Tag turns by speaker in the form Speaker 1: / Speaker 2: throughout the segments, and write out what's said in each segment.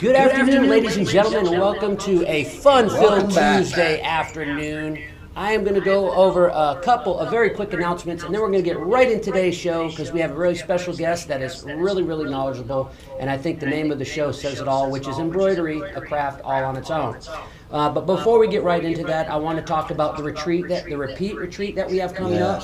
Speaker 1: Good afternoon, ladies and gentlemen, and welcome to a fun-filled Tuesday afternoon. I am going to go over a couple of very quick announcements, and then we're going to get right in today's show because we have a really special guest that is really, really knowledgeable, and I think the name of the show says it all, which is Embroidery, a craft all on its own. But before we get right into that, I want to talk about the repeat retreat that we have coming up.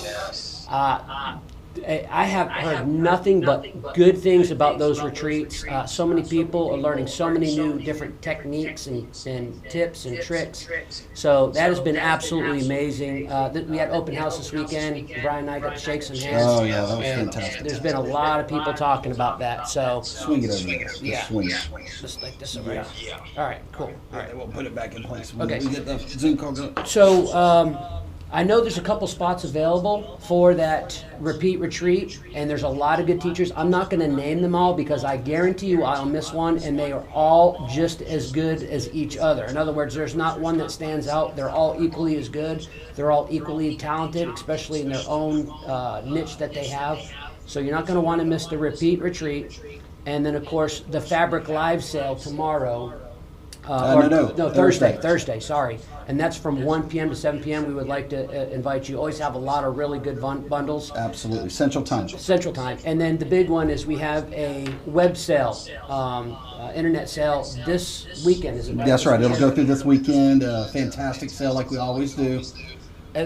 Speaker 1: I have heard nothing but good things about those retreats. So many people are learning so many new different techniques and tips and tricks. So that has been absolutely amazing. We had open house this weekend. Brian and I got to shake some hands.
Speaker 2: Oh yeah, that was fantastic.
Speaker 1: There's been a lot of people talking about that. So
Speaker 2: Swing it over there.
Speaker 1: yeah,
Speaker 2: Swing it.
Speaker 1: just like this over here. All right, cool. All right.
Speaker 2: We'll put it back in place.
Speaker 1: Okay.
Speaker 2: We get the Zoom call going.
Speaker 1: So I know there's a couple spots available for that repeat retreat, and there's a lot of good teachers. I'm not going to name them all because I guarantee you I'll miss one, and they are all just as good as each other. In other words, there's not one that stands out. They're all equally as good. They're all equally talented, especially in their own niche that they have. So you're not going to want to miss the repeat retreat. And then, of course, the Fabric Live sale tomorrow. Thursday, sorry. And that's from 1 p.m. to 7 p.m. We would like to invite you. Always have a lot of really good bundles.
Speaker 2: Absolutely. Central Time.
Speaker 1: Central Time. And then the big one is we have a web sale, internet sale this weekend. Is it right?
Speaker 2: That's right. It'll go through this weekend. Fantastic sale like we always do.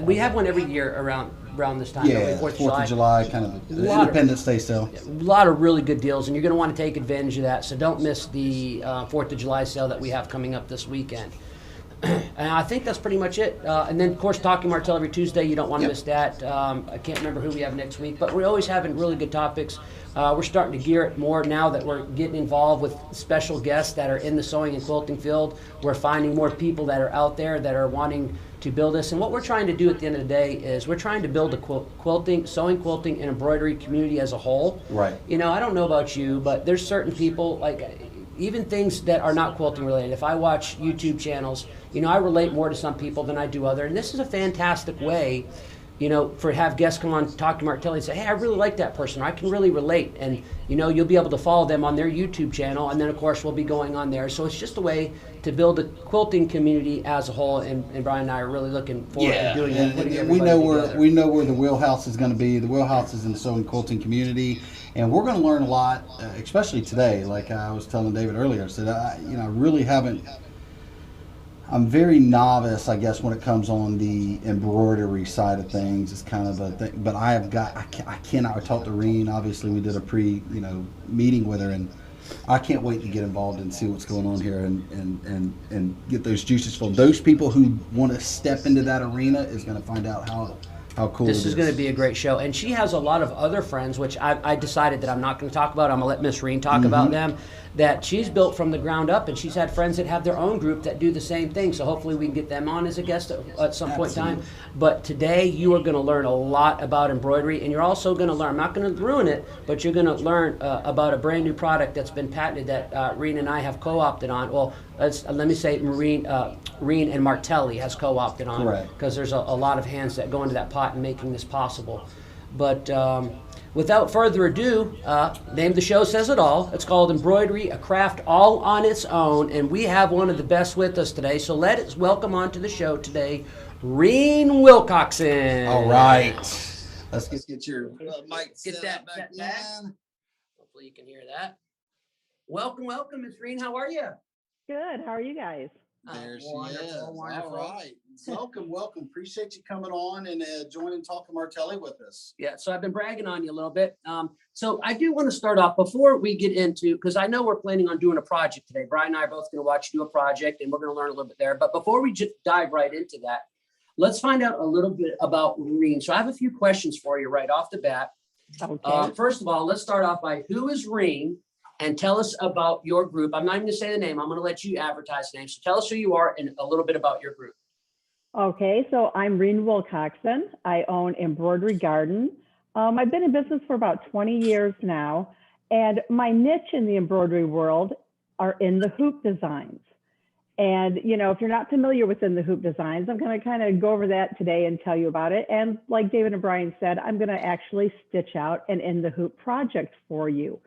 Speaker 1: We have one every year around this time.
Speaker 2: Yeah, 4th of July, kind of Independence Day sale.
Speaker 1: A lot of really good deals, and you're going to want to take advantage of that. So don't miss the 4th of July sale that we have coming up this weekend. And I think that's pretty much it. And then, of course, Talking Martelli every Tuesday. You don't want to miss that. I can't remember who we have next week, but we're always having really good topics. We're starting to gear it more now that we're getting involved with special guests that are in the sewing and quilting field. We're finding more people that are out there that are wanting to build this. And what we're trying to do at the end of the day is we're trying to build a sewing, quilting, and embroidery community as a whole.
Speaker 2: Right.
Speaker 1: You know, I don't know about you, but there's certain people, like even things that are not quilting related. If I watch YouTube channels, you know, I relate more to some people than I do other. And this is a fantastic way, you know, for have guests come on Talk to Martelli and say, hey, I really like that person. I can really relate. And, you know, you'll be able to follow them on their YouTube channel. And then, of course, we'll be going on there. So it's just a way to build a quilting community as a whole. And Brian and I are really looking forward to doing it.
Speaker 2: And we know where the wheelhouse is going to be. The wheelhouse is in the sewing quilting community. And we're going to learn a lot, especially today. Like I was telling David earlier, I said, I really haven't. I'm very novice, I guess, when it comes on the embroidery side of things. It's kind of a thing, but I cannot. I talked to Reen. Obviously, we did a meeting with her, and I can't wait to get involved and see what's going on here and get those juices flowing. Those people who want to step into that arena is going to find out how cool
Speaker 1: this is going to be a great show. And she has a lot of other friends, which I decided that I'm not going to talk about. I'm going to let Miss Reen talk about them, that she's built from the ground up, and she's had friends that have their own group that do the same thing. So hopefully we can get them on as a guest at some point in time. But today you are going to learn a lot about embroidery, and you're also going to learn, I'm not going to ruin it, but you're going to learn about a brand new product that's been patented that Reen and I have co-opted on. Well, let me say Reen and Martelli has co-opted on, because there's a lot of hands that go into that pot in making this possible. But without further ado, name of the show says it all. It's called Embroidery, a craft all on its own, and we have one of the best with us today. So let us welcome onto the show today, Reen Wilcoxon.
Speaker 2: All right. Let's get your mic
Speaker 1: Get that back. Hopefully you can hear that. Welcome, Miss Reen. How are you?
Speaker 3: Good. How are you guys?
Speaker 2: There she
Speaker 1: Wonderful,
Speaker 2: is.
Speaker 1: wonderful.
Speaker 2: All right. Welcome. Appreciate you coming on and joining Talking Martelli with us.
Speaker 1: Yeah, so I've been bragging on you a little bit. So I do want to start off before we get into, because I know we're planning on doing a project today. Brian and I are both going to watch you do a project, and we're going to learn a little bit there. But before we just dive right into that, let's find out a little bit about Reen. So I have a few questions for you right off the bat.
Speaker 3: Okay.
Speaker 1: First of all, let's start off by who is Reen? And tell us about your group. I'm not even going to say the name. I'm going to let you advertise the name. So tell us who you are and a little bit about your group.
Speaker 3: Okay, so I'm Reen Wilcoxon. I own Embroidery Garden. I've been in business for about 20 years now, and my niche in the embroidery world are in the hoop designs. And, you know, if you're not familiar with in the hoop designs, I'm going to kind of go over that today and tell you about it. And like David and Brian said, I'm going to actually stitch out an in the hoop project for you.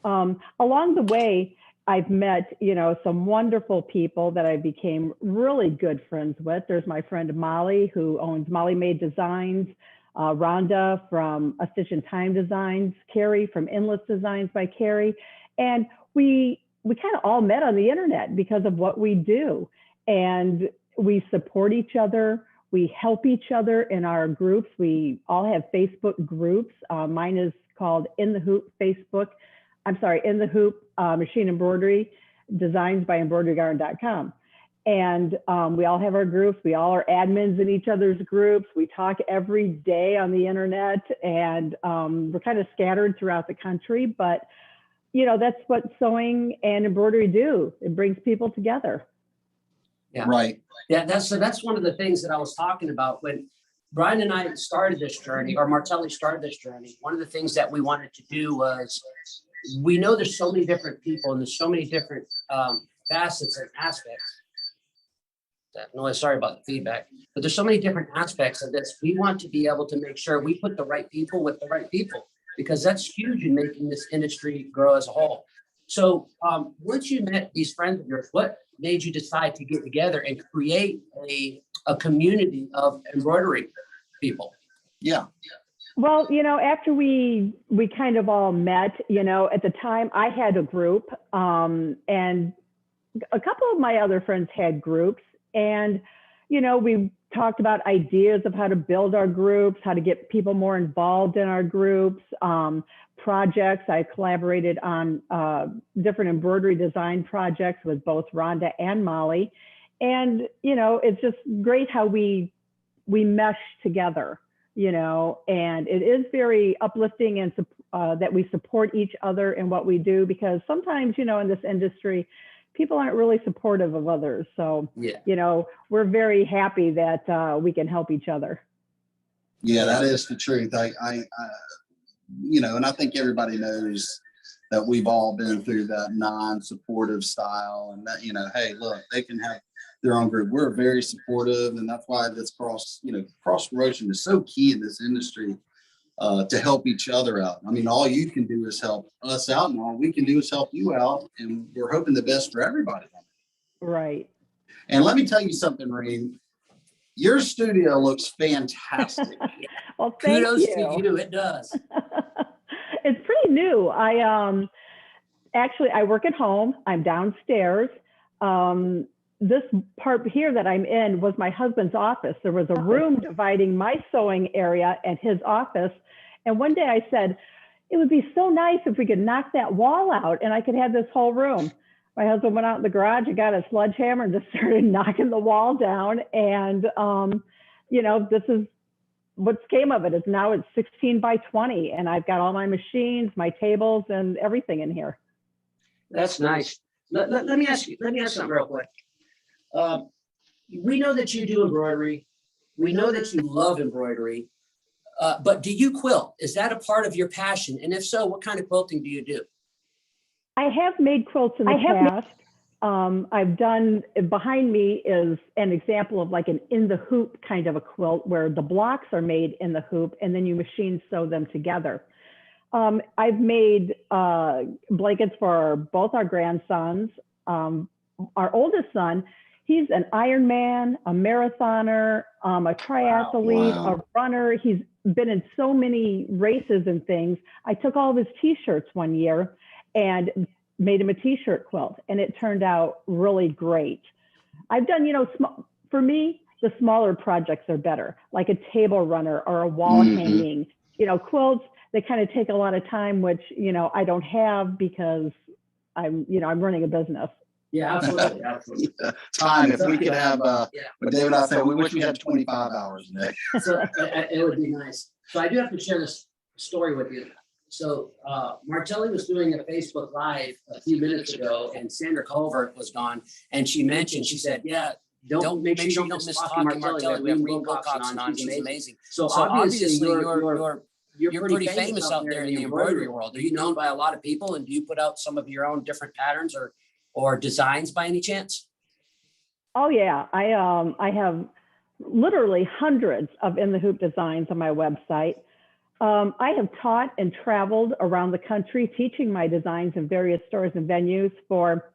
Speaker 3: Along the way, I've met, you know, some wonderful people that I became really good friends with. There's my friend Molly, who owns Molly Made Designs, Rhonda from A Stitch in Time Designs, Carrie from Endless Designs by Carrie. And we kind of all met on the internet because of what we do. And we support each other. We help each other in our groups. We all have Facebook groups. Mine is called In the Hoop Facebook. I'm sorry, In the Hoop Machine Embroidery, Designs by Embroiderygarden.com. And we all have our groups. We all are admins in each other's groups. We talk every day on the internet, and we're kind of scattered throughout the country. But, you know, that's what sewing and embroidery do. It brings people together.
Speaker 1: Yeah.
Speaker 2: Right.
Speaker 1: Yeah, that's one of the things that I was talking about when Brian and I started this journey, or Martelli started this journey. One of the things that we wanted to do was, we know there's so many different people and there's so many different facets and aspects. No, sorry about the feedback, but there's so many different aspects of this. We want to be able to make sure we put the right people with the right people, because that's huge in making this industry grow as a whole. So once you met these friends of yours, what made you decide to get together and create a community of embroidery people?
Speaker 2: Yeah.
Speaker 3: Well, you know, after we kind of all met, you know, at the time I had a group, and a couple of my other friends had groups, and, you know, we talked about ideas of how to build our groups, how to get people more involved in our groups, projects. I collaborated on different embroidery design projects with both Rhonda and Molly. And, you know, it's just great how we mesh together, you know, and it is very uplifting and that we support each other in what we do, because sometimes, you know, in this industry, people aren't really supportive of others. So,
Speaker 1: yeah,
Speaker 3: you know, we're very happy that we can help each other.
Speaker 2: Yeah, that is the truth. I you know, and I think everybody knows that we've all been through that non-supportive style, and that, you know, hey, look, they can have their own group. We're very supportive, and that's why this cross promotion is so key in this industry, to help each other out. I mean, all you can do is help us out, and all we can do is help you out, and we're hoping the best for everybody.
Speaker 3: Right.
Speaker 2: And let me tell you something, Reen. Your studio looks fantastic.
Speaker 3: Well, thank
Speaker 1: kudos
Speaker 3: you.
Speaker 1: to you. It does.
Speaker 3: It's pretty new. I work at home. I'm downstairs. This part here that I'm in was my husband's office. There was a room dividing my sewing area and his office. And one day I said, it would be so nice if we could knock that wall out and I could have this whole room. My husband went out in the garage and got a sledgehammer and just started knocking the wall down. And, you know, this is what came of it. Is now it's 16 by 20, and I've got all my machines, my tables, and everything in here.
Speaker 1: That's nice. Let me ask you something real quick. We know that you do embroidery. We know that you love embroidery. But do you quilt? Is that a part of your passion? And if so, what kind of quilting do you do?
Speaker 3: I have made quilts in the past. I've done, behind me is an example of like an in the hoop kind of a quilt where the blocks are made in the hoop and then you machine sew them together. I've made blankets for both our grandsons. Our oldest son, he's an Ironman, a marathoner, a triathlete, a runner. He's been in so many races and things. I took all of his t-shirts one year and made him a t-shirt quilt, and it turned out really great. I've done, you know, for me, the smaller projects are better, like a table runner or a wall hanging. You know, quilts, they kind of take a lot of time, which, you know, I don't have because I'm running a business.
Speaker 1: Yeah, absolutely. Absolutely.
Speaker 2: Time, if we could have, but David, I said, we wish we had 25 hours a day.
Speaker 1: So it would be nice. So I do have to share this story with you. So Martelli was doing a Facebook Live a few minutes ago, and Sandra Culver was gone, and she said, yeah, don't make sure you don't miss talking Martelli. We have Reen Wilcoxon on. She's amazing. So obviously you're pretty famous out there in the embroidery world. Are you known by a lot of people, and do you put out some of your own different patterns or designs by any chance?
Speaker 3: Oh yeah, I have literally hundreds of in the hoop designs on my website. I have taught and traveled around the country teaching my designs in various stores and venues for,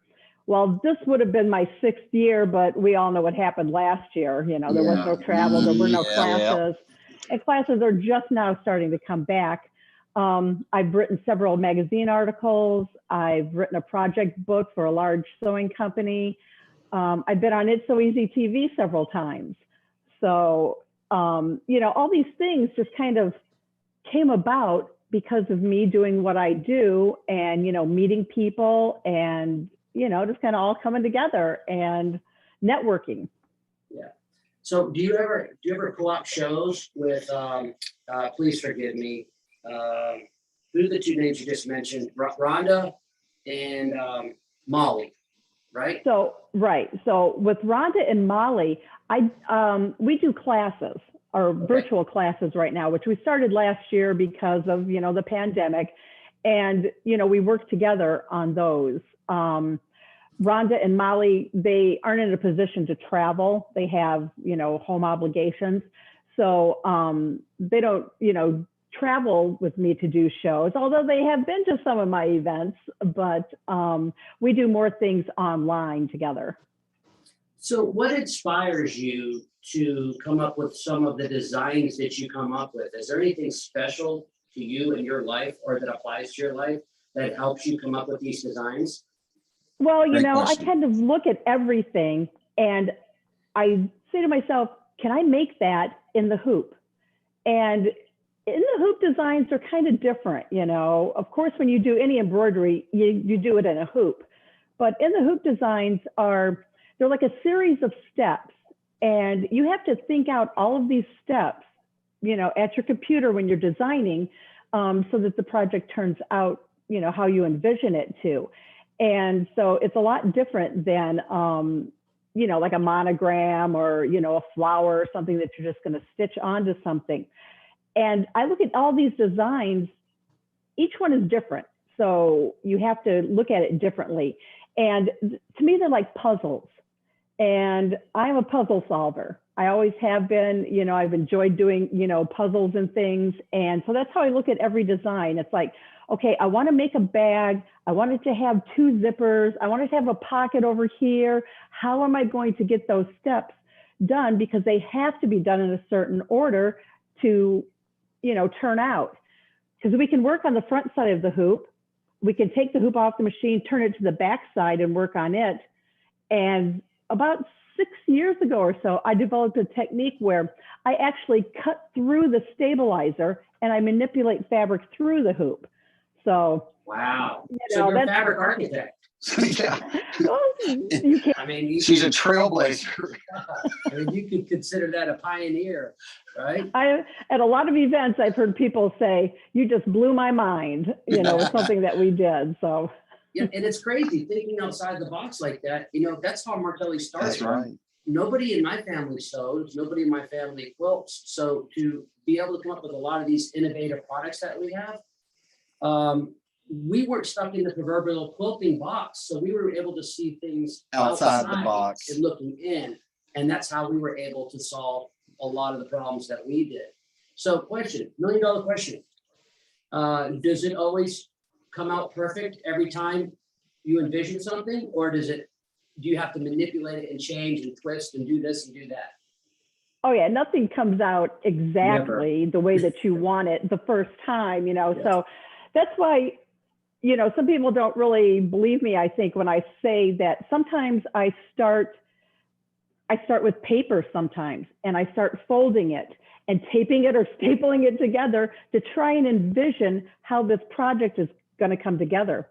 Speaker 3: well, this would have been my 6th year, but we all know what happened last year. You know, there was no travel, there were no classes, and classes are just now starting to come back. I've written several magazine articles. I've written a project book for a large sewing company. I've been on It's So Easy TV several times. So, you know, all these things just kind of came about because of me doing what I do and, you know, meeting people and, you know, just kind of all coming together and networking.
Speaker 1: Yeah. So do you ever co-op shows with, please forgive me, who are the 2 names you just mentioned? Rhonda and Molly, right?
Speaker 3: So, right. So with Rhonda and Molly, we do classes or virtual classes right now, which we started last year because of, you know, the pandemic. And, you know, we work together on those. Rhonda and Molly, they aren't in a position to travel. They have, you know, home obligations. So they don't, you know, travel with me to do shows, although they have been to some of my events, but we do more things online together.
Speaker 1: So what inspires you to come up with some of the designs that you come up with? Is there anything special to you in your life or that applies to your life that helps you come up with these designs?
Speaker 3: Well, you know, I kind of look at everything and I say to myself, can I make that in the hoop? And in the hoop designs are kind of different, you know. Of course, when you do any embroidery, you do it in a hoop. But in the hoop designs they're like a series of steps. And you have to think out all of these steps, you know, at your computer when you're designing so that the project turns out, you know, how you envision it to. And so it's a lot different than, you know, like a monogram or, you know, a flower or something that you're just going to stitch onto something. And I look at all these designs, each one is different. So you have to look at it differently. And to me, they're like puzzles. And I'm a puzzle solver. I always have been, you know, I've enjoyed doing, you know, puzzles and things. And so that's how I look at every design. It's like, okay, I want to make a bag. I want it to have 2 zippers. I want it to have a pocket over here. How am I going to get those steps done? Because they have to be done in a certain order to, you know, turn out. Because we can work on the front side of the hoop. We can take the hoop off the machine, turn it to the back side and work on it. And about 6 years ago or so, I developed a technique where I actually cut through the stabilizer and I manipulate fabric through the hoop. So,
Speaker 1: wow.
Speaker 3: You
Speaker 1: So
Speaker 3: know,
Speaker 1: you're a fabric architect.
Speaker 2: Yeah.
Speaker 3: well, you can't.
Speaker 1: I mean,
Speaker 2: She's a trailblazer.
Speaker 1: I mean, you could consider that a pioneer, right?
Speaker 3: At a lot of events, I've heard people say, "You just blew my mind," you know, with something that we did. So.
Speaker 1: Yeah, and it's crazy thinking outside the box like that. You know, that's how Martelli started.
Speaker 2: That's right.
Speaker 1: Nobody in my family sews. Nobody in my family quilts. So to be able to come up with a lot of these innovative products that we have, we weren't stuck in the proverbial quilting box. So we were able to see things
Speaker 2: Outside the box
Speaker 1: and looking in. And that's how we were able to solve a lot of the problems that we did. So question, $1 million question. Does it always come out perfect every time you envision something, or do you have to manipulate it and change and twist and do this and do that?
Speaker 3: Oh yeah, nothing comes out exactly the way that you want it the first time, you know. So that's why, you know, some people don't really believe me, I think, when I say that sometimes I start with paper sometimes, and I start folding it and taping it or stapling it together to try and envision how this project is going to come together.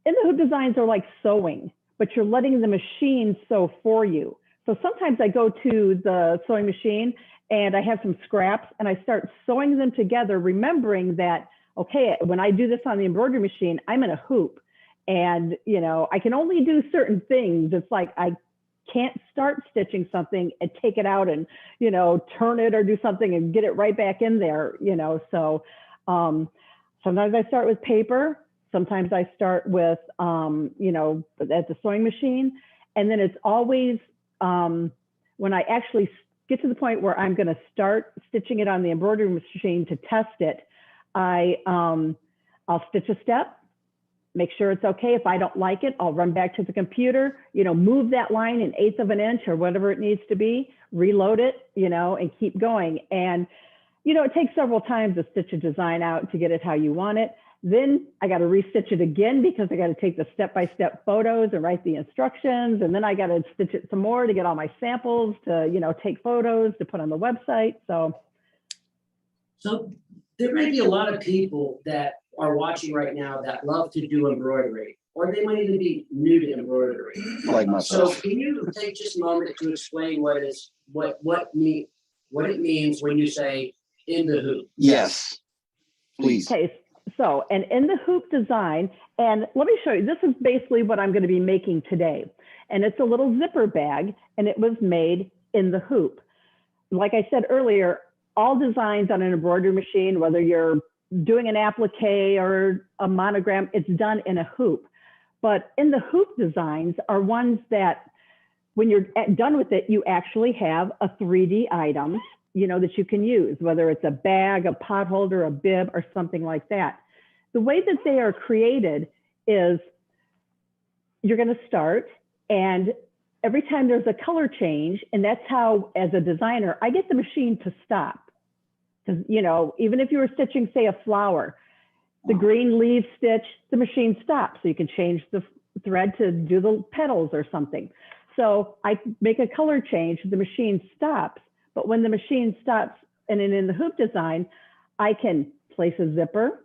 Speaker 3: And the hoop designs are like sewing, but you're letting the machine sew for you. So sometimes I go to the sewing machine and I have some scraps and I start sewing them together, remembering that, okay, when I do this on the embroidery machine, I'm in a hoop and, you know, I can only do certain things. It's like, I can't start stitching something and take it out and, you know, turn it or do something and get it right back in there, you know. So sometimes I start with paper. Sometimes I start with, you know, at the sewing machine. And then it's always when I actually get to the point where I'm going to start stitching it on the embroidery machine to test it, I'll stitch a step, make sure it's okay. If I don't like it, I'll run back to the computer, move that line an eighth of an inch or whatever it needs to be, reload it, and keep going. And, it takes several times to stitch a design out to get it how you want it. Then I got to restitch it again because I got to take the step-by-step photos and write the instructions. And then I got to stitch it some more to get all my samples to, take photos to put on the website.
Speaker 1: So there may be a lot of people that are watching right now that love to do embroidery, or they might even be new to embroidery.
Speaker 4: Like myself.
Speaker 1: So can you take just a moment to explain what it means when you say in the hoop?
Speaker 4: Yes, please.
Speaker 3: Okay, so, and in the hoop design, and let me show you, this is basically what I'm going to be making today. And it's a little zipper bag, and it was made in the hoop. Like I said earlier, all designs on an embroidery machine, whether you're doing an applique or a monogram, it's done in a hoop. But in the hoop designs are ones that when you're done with it, you actually have a 3D item, that you can use, whether it's a bag, a pot holder, a bib, or something like that. The way that they are created is you're going to start, and every time there's a color change, and that's how, as a designer, I get the machine to stop. Because, even if you were stitching, say, a flower, the green leaf stitch, the machine stops. So you can change the thread to do the petals or something. So I make a color change, the machine stops. But when the machine stops, and then in the hoop design, I can place a zipper,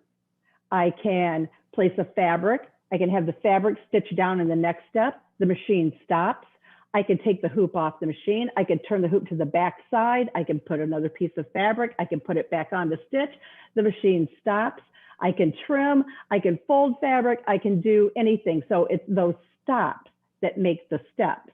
Speaker 3: I can place a fabric, I can have the fabric stitched down in the next step, the machine stops, I can take the hoop off the machine, I can turn the hoop to the back side, I can put another piece of fabric, I can put it back on the stitch, the machine stops, I can trim, I can fold fabric, I can do anything. So it's those stops that make the steps.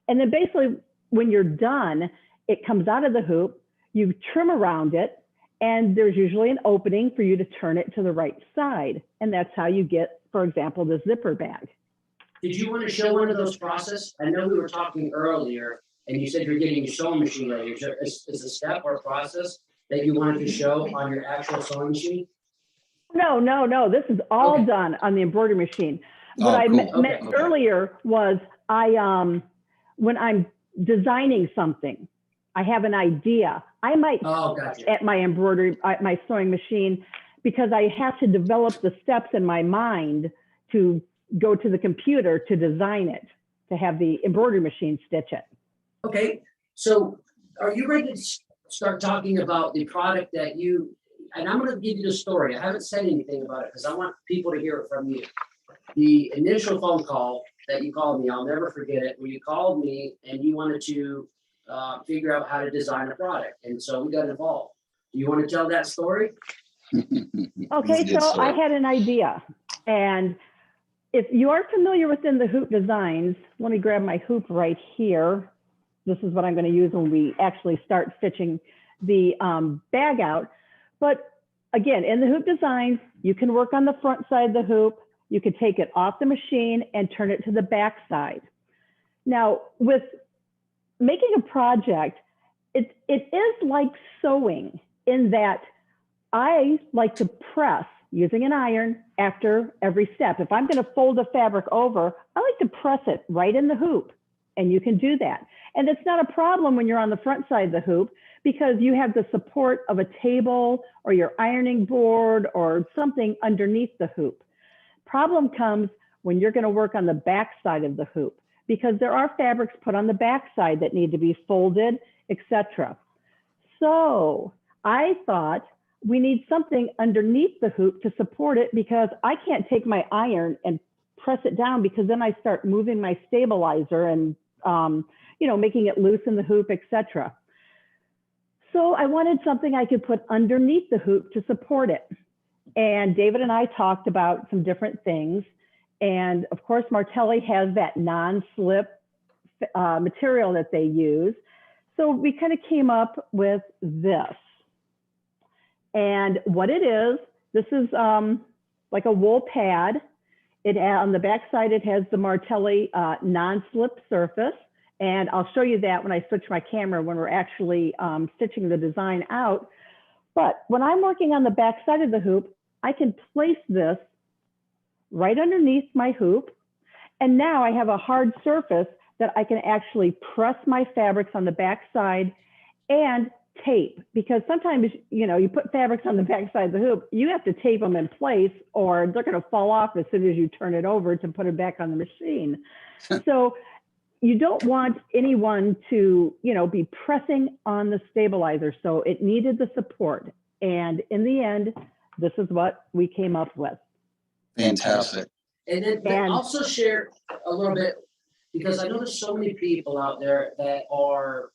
Speaker 3: And then basically when you're done, it comes out of the hoop, you trim around it, and there's usually an opening for you to turn it to the right side. And that's how you get, for example, the zipper bag.
Speaker 1: Did you want to show one of those process? I know we were talking earlier, and you said you're getting your sewing machine ready. Is a step or a process that you wanted to show on your actual sewing machine?
Speaker 3: No. This is all done on the embroidery machine. What I meant earlier was when I'm designing something, I have an idea. I might at my embroidery, my sewing machine, because I have to develop the steps in my mind to go to the computer to design it, to have the embroidery machine stitch it.
Speaker 1: Okay, so are you ready to start talking about the product that and I'm going to give you the story. I haven't said anything about it because I want people to hear it from you. The initial phone call that you called me, I'll never forget it, when you called me and you wanted to figure out how to design a product. And so we got involved. Do you want to tell that story?
Speaker 3: Okay, so I had an idea. And if you are familiar within the hoop designs, let me grab my hoop right here. This is what I'm going to use when we actually start stitching the bag out. But again, in the hoop designs, you can work on the front side of the hoop. You could take it off the machine and turn it to the back side. Now, with making a project, it is like sewing in that I like to press using an iron after every step. If I'm going to fold a fabric over, I like to press it right in the hoop, and you can do that. And it's not a problem when you're on the front side of the hoop because you have the support of a table or your ironing board or something underneath the hoop. Problem comes when you're going to work on the back side of the hoop because there are fabrics put on the back side that need to be folded, etc. So I thought we need something underneath the hoop to support it because I can't take my iron and press it down because then I start moving my stabilizer and making it loose in the hoop, etc. So I wanted something I could put underneath the hoop to support it. And David and I talked about some different things. And of course, Martelli has that non-slip material that they use. So we kind of came up with this. And what it is, this is like a wool pad. On the back side, it has the Martelli non-slip surface. And I'll show you that when I switch my camera when we're actually stitching the design out. But when I'm working on the back side of the hoop, I can place this right underneath my hoop. And now I have a hard surface that I can actually press my fabrics on the back side and tape, because sometimes, you know, you put fabrics on the back side of the hoop, you have to tape them in place or they're going to fall off as soon as you turn it over to put it back on the machine. So you don't want anyone to, you know, be pressing on the stabilizer. So it needed the support. And in the end, this is what we came up with.
Speaker 4: Fantastic.
Speaker 1: And then also share a little bit, because I know there's so many people out there that are,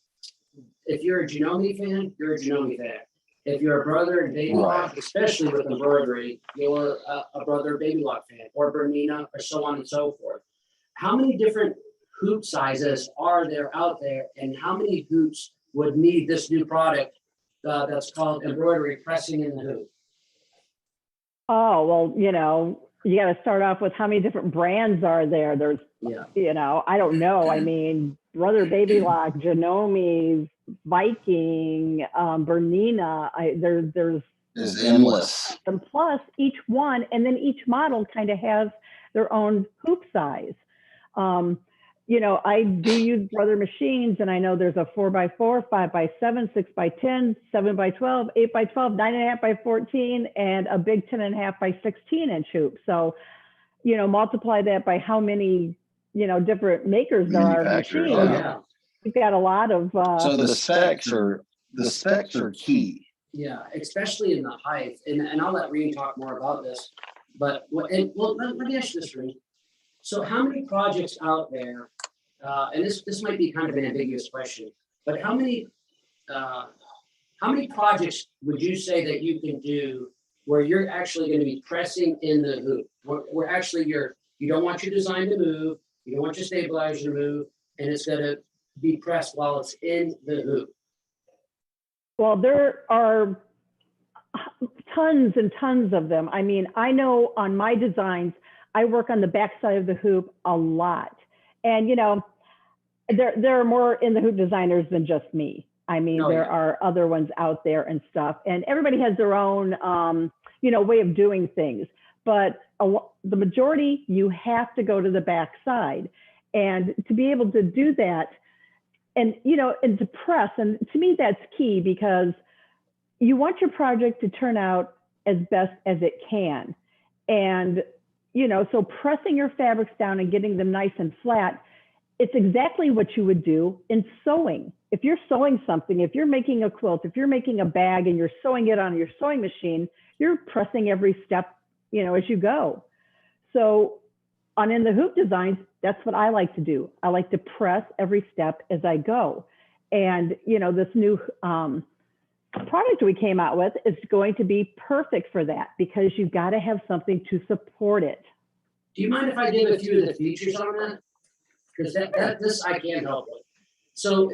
Speaker 1: if you're a Janome fan, you're a Janome fan. If you're a Brother and Baby Lock, especially with embroidery, you're a Brother and Baby Lock fan, or Bernina, or so on and so forth. How many different hoop sizes are there out there, and how many hoops would need this new product that's called embroidery pressing in the hoop?
Speaker 3: Oh, well, you know, you got to start off with how many different brands are there. There's, you know, I don't know. I mean, Brother Baby Lock, Janome, Viking, Bernina. There's
Speaker 4: endless.
Speaker 3: And plus each one, and then each model kind of has their own hoop size. You know, I do use Brother machines, and I know there's a 4x4, 5x7, 6x10, 7x12, 8x12, 9.5x14, and a big 10.5 by 16 inch hoop. So, you know, multiply that by how many, you know, different makers there are of machines.
Speaker 4: Oh, yeah.
Speaker 3: We've got a lot of.
Speaker 4: So the specs are key.
Speaker 1: Yeah, especially in the height, and I'll let Reen talk more about this. But let me ask you this, Reen. So how many projects out there, and this might be kind of an ambiguous question, but how many projects would you say that you can do where you're actually going to be pressing in the hoop, where actually you don't want your design to move, you don't want your stabilizer to move, and it's going to be pressed while it's in the hoop?
Speaker 3: Well, there are tons and tons of them. I mean, I know on my designs, I work on the backside of the hoop a lot. And, you know, there are more in the hoop designers than just me. I mean, there are other ones out there and stuff. And everybody has their own, you know, way of doing things. But the majority, you have to go to the backside. And to be able to do that, and, you know, and to press, and to me, that's key, because you want your project to turn out as best as it can. And, you know, so pressing your fabrics down and getting them nice and flat, it's exactly what you would do in sewing. If you're sewing something, if you're making a quilt, if you're making a bag and you're sewing it on your sewing machine, you're pressing every step, you know, as you go. So in the hoop designs, that's what I like to do. I like to press every step as I go. And, you know, this new product we came out with is going to be perfect for that, because you've got to have something to support it.
Speaker 1: Do you mind if I give a few of the features on that? Because this I can't help with. So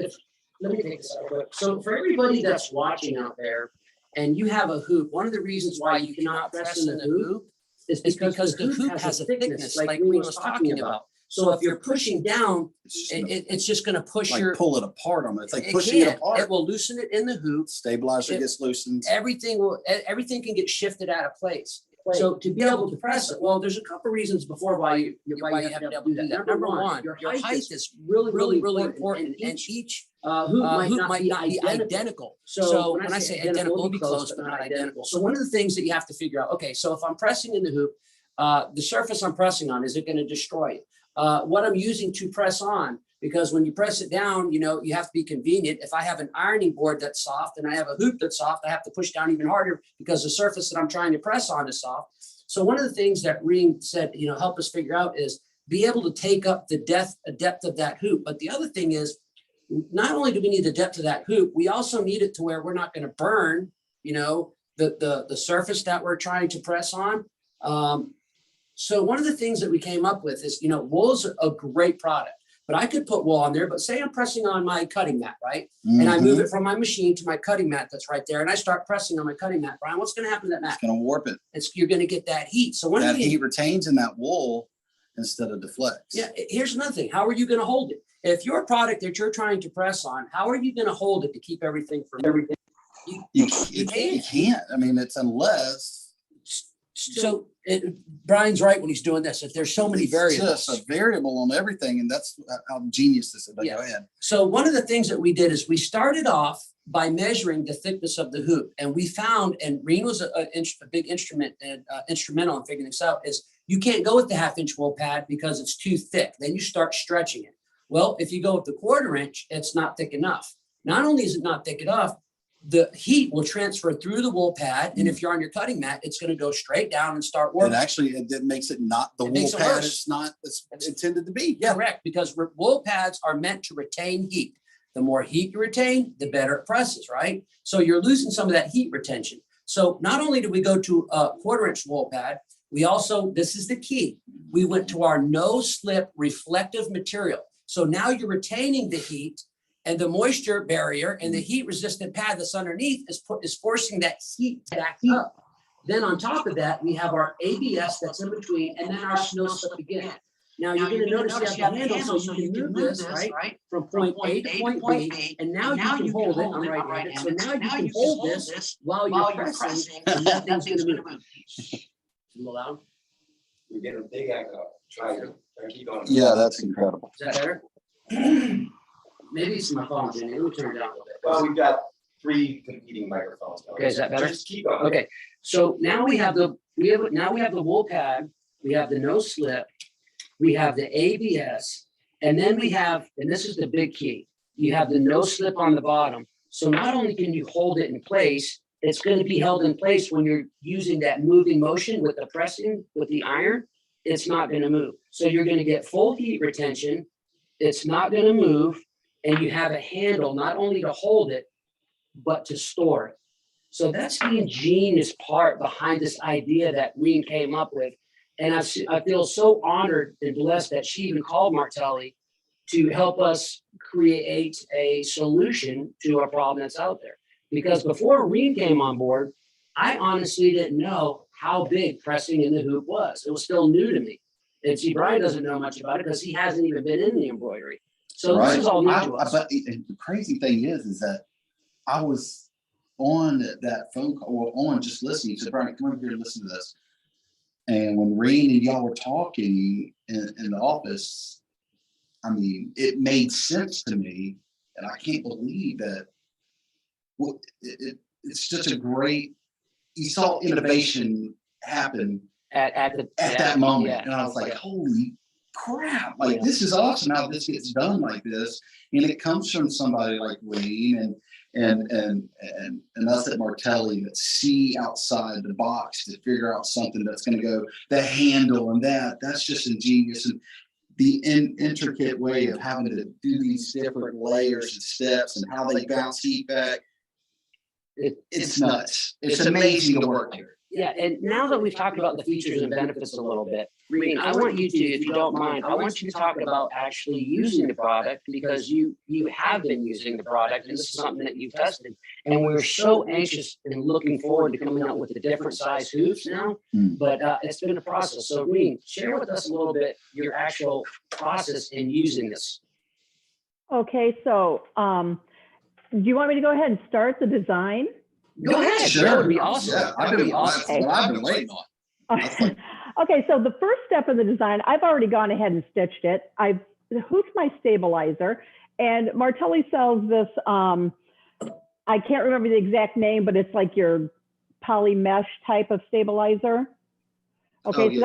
Speaker 1: let me take this out real quick. So for everybody that's watching out there, and you have a hoop, one of the reasons why you cannot press in the hoop is because the hoop has a thickness, like we was talking about. So if you're pushing down, it's just going to push
Speaker 2: like pull it apart on it. It's like pushing it apart.
Speaker 1: It will loosen it in the hoop.
Speaker 2: Stabilizer gets loosened.
Speaker 1: Everything can get shifted out of place. So to be able to press it, well, there's a couple reasons before why you have to do that. Number one, your height is really important, and each hoop might not be identical. So when I say identical, it'll be close, but not identical. So one of the things that you have to figure out, okay, so if I'm pressing in the hoop, the surface I'm pressing on, is it going to destroy it? What I'm using to press on, because when you press it down, you know, you have to be convenient. If I have an ironing board that's soft and I have a hoop that's soft, I have to push down even harder because the surface that I'm trying to press on is soft. So one of the things that Reen said, you know, help us figure out is be able to take up the depth of that hoop. But the other thing is, not only do we need the depth of that hoop, we also need it to where we're not going to burn, you know, the surface that we're trying to press on. So one of the things that we came up with is, you know, wool is a great product, but I could put wool on there. But say I'm pressing on my cutting mat, right? Mm-hmm. And I move it from my machine to my cutting mat that's right there, and I start pressing on my cutting mat. Brian, what's going to happen to that mat?
Speaker 2: It's going to warp it.
Speaker 1: You're going to get that heat. So
Speaker 2: that heat retains in that wool instead of deflects.
Speaker 1: Yeah. Here's another thing. How are you going to hold it? If your product that you're trying to press on, how are you going to hold it to keep everything from everything?
Speaker 2: You can't. I mean, it's unless
Speaker 1: So Brian's right when he's doing this. If there's so many variables,
Speaker 2: it's just a variable on everything, and that's how genius this is. But
Speaker 1: Yeah.
Speaker 2: go ahead.
Speaker 1: So one of the things that we did is we started off by measuring the thickness of the hoop, and we found, and Reen was a big instrumental in figuring this out, is you can't go with the 1/2 inch wool pad because it's too thick. Then you start stretching it. Well, if you go with the 1/4 inch, it's not thick enough. Not only is it not thick enough, the heat will transfer through the wool pad, and if you're on your cutting mat, it's going to go straight down and start working.
Speaker 2: And actually, it makes it not the wool pad. It's not it's intended to be.
Speaker 1: Yeah, correct, because wool pads are meant to retain heat. The more heat you retain, the better it presses, right? So you're losing some of that heat retention. So not only did we go to a 1/4 inch wool pad, we also, this is the key, we went to our no slip reflective material. So now you're retaining the heat, and the moisture barrier and the heat resistant pad that's underneath is forcing that heat back up. Then on top of that, we have our ABS that's in between, and then our snow slip again. Now you're going to notice you have the handle, so you can move this, right, from point A to point B, and now you can hold it. I'm right-handed, so now you can hold this while you're pressing, and nothing's going to move. A little loud.
Speaker 5: You're getting a big echo. Try to keep going.
Speaker 2: Yeah, that's incredible.
Speaker 1: Is that better? Maybe it's my phone, Jenny. Let me turn it down a little bit.
Speaker 5: Well, we've got 3 competing microphones.
Speaker 1: Okay, is that better?
Speaker 5: Just keep going.
Speaker 1: Okay, so now we have the wool pad, we have the no slip, we have the ABS, and then we have, and this is the big key, you have the no slip on the bottom. So not only can you hold it in place, it's going to be held in place when you're using that moving motion with the pressing with the iron. It's not going to move. So you're going to get full heat retention. It's not going to move. And you have a handle not only to hold it, but to store it. So that's the ingenious part behind this idea that Reen came up with. And I feel so honored and blessed that she even called Martelli to help us create a solution to a problem that's out there. Because before Reen came on board, I honestly didn't know how big pressing in the hoop was. It was still new to me. And see, Brian doesn't know much about it because he hasn't even been in the embroidery. So this is all new to us.
Speaker 2: But the crazy thing is that I was on that phone call, or on just listening. So Brian, come over here and listen to this. And when Reen and y'all were talking in the office, I mean, it made sense to me, and I can't believe that. Well, it's such a great. You saw innovation happen
Speaker 1: at
Speaker 2: that moment,
Speaker 1: yeah.
Speaker 2: And I was like, "Holy crap! Like this is awesome how this gets done like this." And it comes from somebody like Reen and us at Martelli that see outside the box to figure out something that's going to go the handle and that's just ingenious. And the intricate way of having to do these different layers and steps and how they bounce heat back. It's nuts. It's amazing to work here.
Speaker 1: Yeah, and now that we've talked about the features and benefits a little bit, Reen, I want you to, if you don't mind, I want you to talk about actually using the product, because you have been using the product, and this is something that you've tested. And we're so anxious and looking forward to coming out with the different size hoops now, but it's been a process. So Reen, share with us a little bit your actual process in using this.
Speaker 3: Okay, so do you want me to go ahead and start the design?
Speaker 1: Go ahead.
Speaker 2: Sure.
Speaker 1: That would be awesome.
Speaker 2: Yeah,
Speaker 1: That would be awesome.
Speaker 2: That's what I've been waiting on.
Speaker 3: Okay, so the first step of the design, I've already gone ahead and stitched it. I've hooped my stabilizer, and Martelli sells this, I can't remember the exact name, but it's like your poly mesh type of stabilizer. Okay,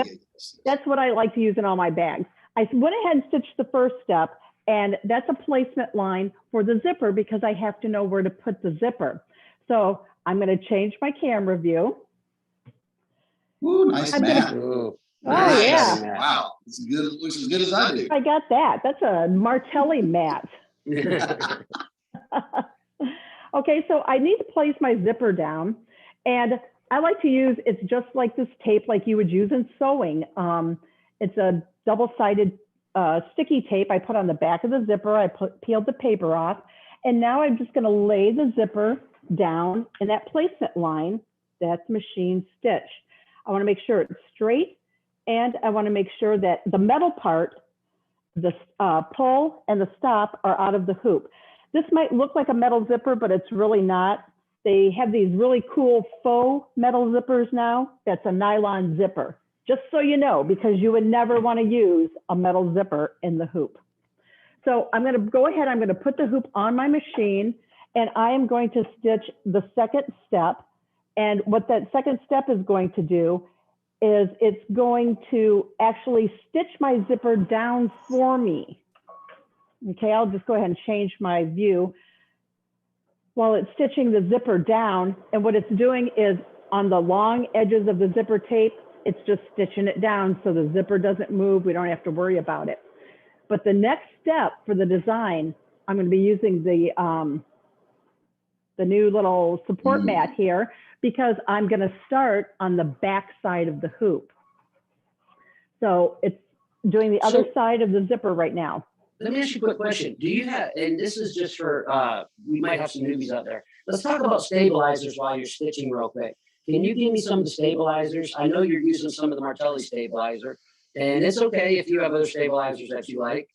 Speaker 3: that's what I like to use in all my bags. I went ahead and stitched the first step, and that's a placement line for the zipper because I have to know where to put the zipper. So I'm going to change my camera view.
Speaker 2: Ooh, nice mat.
Speaker 3: Oh, yeah.
Speaker 2: Wow. It's good. It looks as good as I do.
Speaker 3: I got that. That's a Martelli mat. Okay, so I need to place my zipper down. And I like to use, it's just like this tape like you would use in sewing. It's a double-sided sticky tape I put on the back of the zipper. I peeled the paper off. And now I'm just going to lay the zipper down in that placement line that's machine stitched. I want to make sure it's straight, and I want to make sure that the metal part, the pull and the stop, are out of the hoop. This might look like a metal zipper, but it's really not. They have these really cool faux metal zippers now. That's a nylon zipper, just so you know, because you would never want to use a metal zipper in the hoop. So I'm going to go ahead, I'm going to put the hoop on my machine, and I am going to stitch the second step. And what that second step is going to do is it's going to actually stitch my zipper down for me. Okay, I'll just go ahead and change my view while it's stitching the zipper down. And what it's doing is on the long edges of the zipper tape, it's just stitching it down so the zipper doesn't move. We don't have to worry about it. But the next step for the design, I'm going to be using the new little support mat here, because I'm going to start on the back side of the hoop. So it's doing the other side of the zipper right now.
Speaker 1: Let me ask you a quick question. Do you have, and this is just for, we might have some newbies out there. Let's talk about stabilizers while you're stitching real quick. Can you give me some of the stabilizers? I know you're using some of the Martelli stabilizer, and it's okay if you have other stabilizers that you like.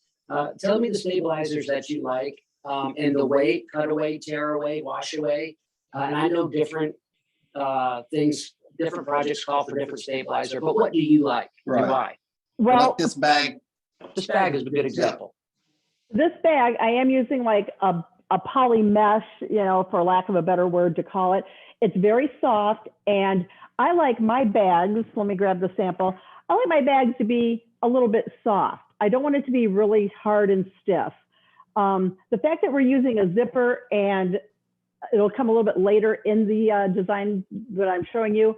Speaker 1: Tell me the stabilizers that you like, and the weight, cut away, tear away, wash away. And I know different things, different projects call for different stabilizer, but what do you like and why?
Speaker 3: Well,
Speaker 2: Like this bag.
Speaker 1: This bag is a good example.
Speaker 3: this bag, I am using like a poly mesh, you know, for lack of a better word to call it. It's very soft, and I like my bags, let me grab the sample. I like my bags to be a little bit soft. I don't want it to be really hard and stiff. The fact that we're using a zipper, and it'll come a little bit later in the design that I'm showing you,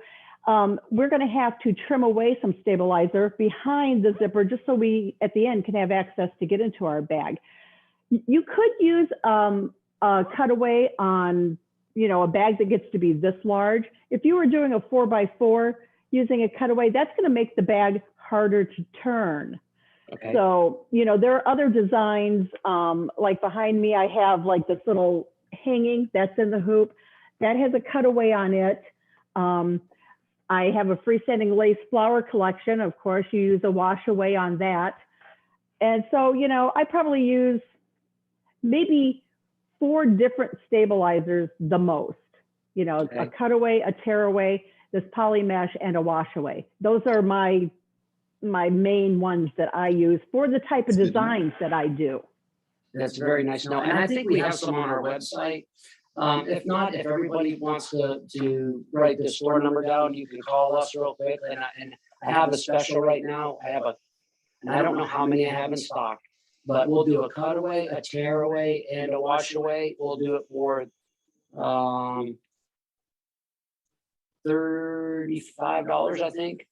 Speaker 3: we're going to have to trim away some stabilizer behind the zipper just so we, at the end, can have access to get into our bag. You could use a cutaway on, you know, a bag that gets to be this large. If you were doing a 4x4 using a cutaway, that's going to make the bag harder to turn.
Speaker 1: Okay.
Speaker 3: So, you know, there are other designs, like behind me, I have like this little hanging that's in the hoop that has a cutaway on it. I have a freestanding lace flower collection. Of course, you use a wash away on that. And so, you know, I probably use maybe 4 different stabilizers the most, you know,
Speaker 1: Okay.
Speaker 3: a cutaway, a tearaway, this poly mesh, and a wash away. Those are my main ones that I use for the type of designs that I do.
Speaker 1: That's very nice to know. And I think we have some on our website. If not, if everybody wants to write the store number down, you can call us real quick. And I have a special right now. And I don't know how many I have in stock, but we'll do a cutaway, a tear away, and a wash away. We'll do it for $35, I think.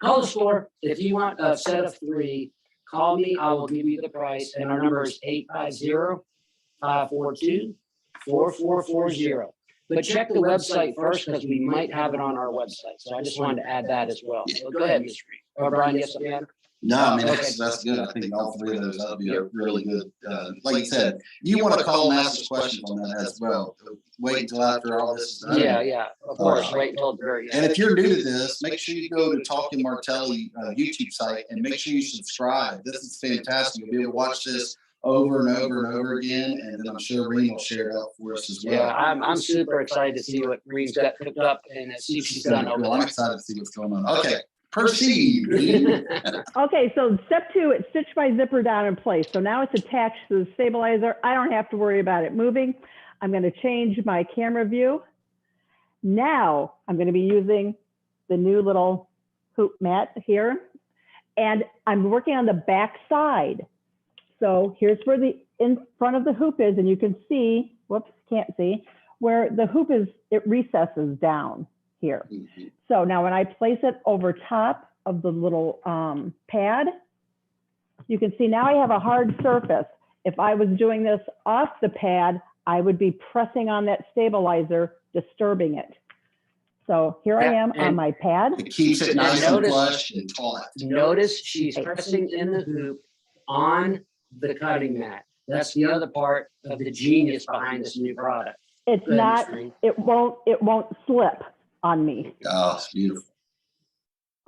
Speaker 1: Call the store if you want a set of 3. Call me. I will give you the price. And our number is 850-542-4440. But check the website first, because we might have it on our website. So I just wanted to add that as well. So go ahead, Mr. Reed. Or Brian, yes, something to add?
Speaker 2: No, I mean, that's good. I think all 3 of those, that'll be a really good, like you said, you want to call and ask us questions on that as well. Wait until after all this is done.
Speaker 1: Yeah, of course. Wait until the very
Speaker 2: And
Speaker 1: end.
Speaker 2: if you're new to this, make sure you go to Talking Martelli YouTube site and make sure you subscribe. This is fantastic. You'll be able to watch this over and over and over again, and then I'm sure Reen will share it out for us as well.
Speaker 1: Yeah, I'm super excited to see what Reen's got cooked up and see what she's done over
Speaker 2: I'm
Speaker 1: there.
Speaker 2: excited to see what's going on. Okay, proceed, Reen.
Speaker 3: Okay, so step 2, it's stitch my zipper down in place. So now it's attached to the stabilizer. I don't have to worry about it moving. I'm going to change my camera view. Now I'm going to be using the new little hoop mat here, and I'm working on the back side. So here's where the in front of the hoop is, and you can see, whoops, can't see, where the hoop is, it recesses down here. So now when I place it over top of the little pad, you can see now I have a hard surface. If I was doing this off the pad, I would be pressing on that stabilizer, disturbing it. So here I am on my pad.
Speaker 2: It keeps it nice and flush and taut.
Speaker 1: Notice she's pressing in the hoop on the cutting mat. That's the other part of the genius behind this new product.
Speaker 3: It's
Speaker 1: Go ahead,
Speaker 3: not,
Speaker 1: Ms. Green.
Speaker 3: it won't slip on me.
Speaker 2: Oh, it's beautiful.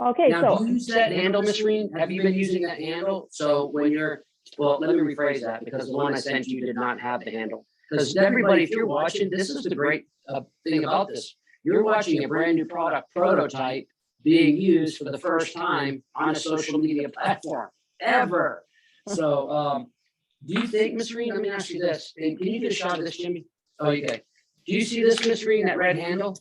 Speaker 3: Okay,
Speaker 1: Now,
Speaker 3: so
Speaker 1: do you use that handle, Miss Green? Have you been using that handle? So when you're, well, let me rephrase that, because the one I sent you did not have the handle. Because everybody, if you're watching, this is the great thing about this. You're watching a brand new product prototype being used for the first time on a social media platform ever. So, do you think, Miss Reen, let me ask you this, and can you get a shot of this, Jimmy? Oh, you can. Do you see this, Miss Reen, that red handle?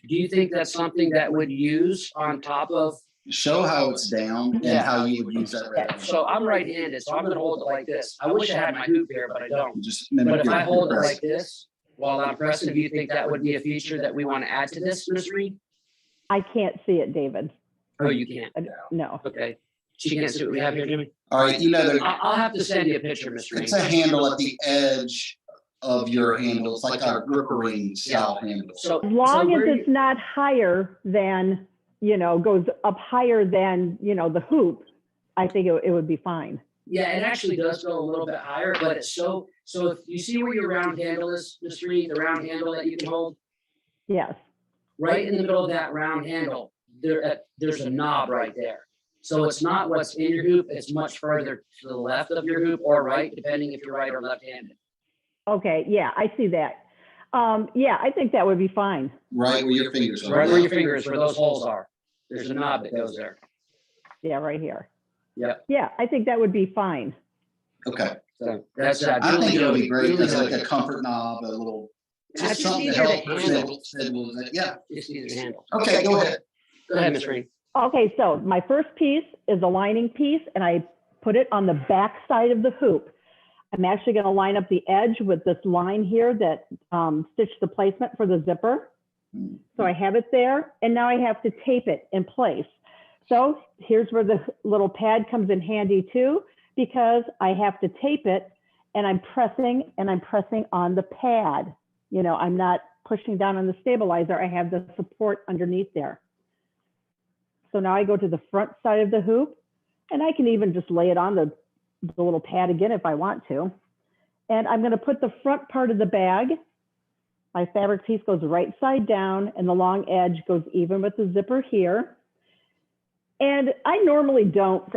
Speaker 1: Do you think that's something that would use on top of?
Speaker 4: Show how it's down and how you would use that red handle.
Speaker 1: So I'm right-handed, so I'm gonna hold it like this. I wish I had my hoop here, but I don't.
Speaker 4: Just
Speaker 1: But
Speaker 4: mimic
Speaker 1: if
Speaker 4: your
Speaker 1: I hold it
Speaker 4: press.
Speaker 1: like this while I'm pressing, do you think that would be a feature that we want to add to this, Miss Reen?
Speaker 3: I can't see it, David.
Speaker 1: Oh, you can't?
Speaker 3: No.
Speaker 1: Okay. She can't see what we have here, Jimmy?
Speaker 4: All right,
Speaker 1: I'll have to send you a picture, Miss Reen.
Speaker 4: it's a handle at the edge of your handle. It's like a gripper ring style handle.
Speaker 1: So
Speaker 3: As long as it's not higher than, goes up higher than, the hoop, I think it would be fine.
Speaker 1: yeah, it actually does go a little bit higher, but it's so if you see where your round handle is, Miss Reen, the round handle that you can hold,
Speaker 3: Yes.
Speaker 1: right in the middle of that round handle, there's a knob right there. So it's not what's in your hoop, it's much further to the left of your hoop or right, depending if you're right or left-handed.
Speaker 3: Okay. Yeah, I see that. Yeah, I think that would be fine.
Speaker 4: Right where your fingers are.
Speaker 1: Right where your fingers, where those holes are. There's a knob that goes there.
Speaker 3: Yeah, right here.
Speaker 1: Yep.
Speaker 3: Yeah, I think that would be fine.
Speaker 4: Okay.
Speaker 1: So that's
Speaker 4: I think it would be great as like a comfort knob, a little, just something to help stabilize it. Yeah.
Speaker 1: Just easier to handle.
Speaker 4: Okay, go ahead.
Speaker 1: Go ahead, Ms. Reen.
Speaker 3: Okay, so my first piece is a lining piece, and I put it on the back side of the hoop. I'm actually going to line up the edge with this line here that stitched the placement for the zipper. So I have it there, and now I have to tape it in place. So here's where the little pad comes in handy too, because I have to tape it, and I'm pressing on the pad. I'm not pushing down on the stabilizer. I have the support underneath there. So now I go to the front side of the hoop, and I can even just lay it on the little pad again if I want to. And I'm going to put the front part of the bag. My fabric piece goes right side down, and the long edge goes even with the zipper here. And I normally don't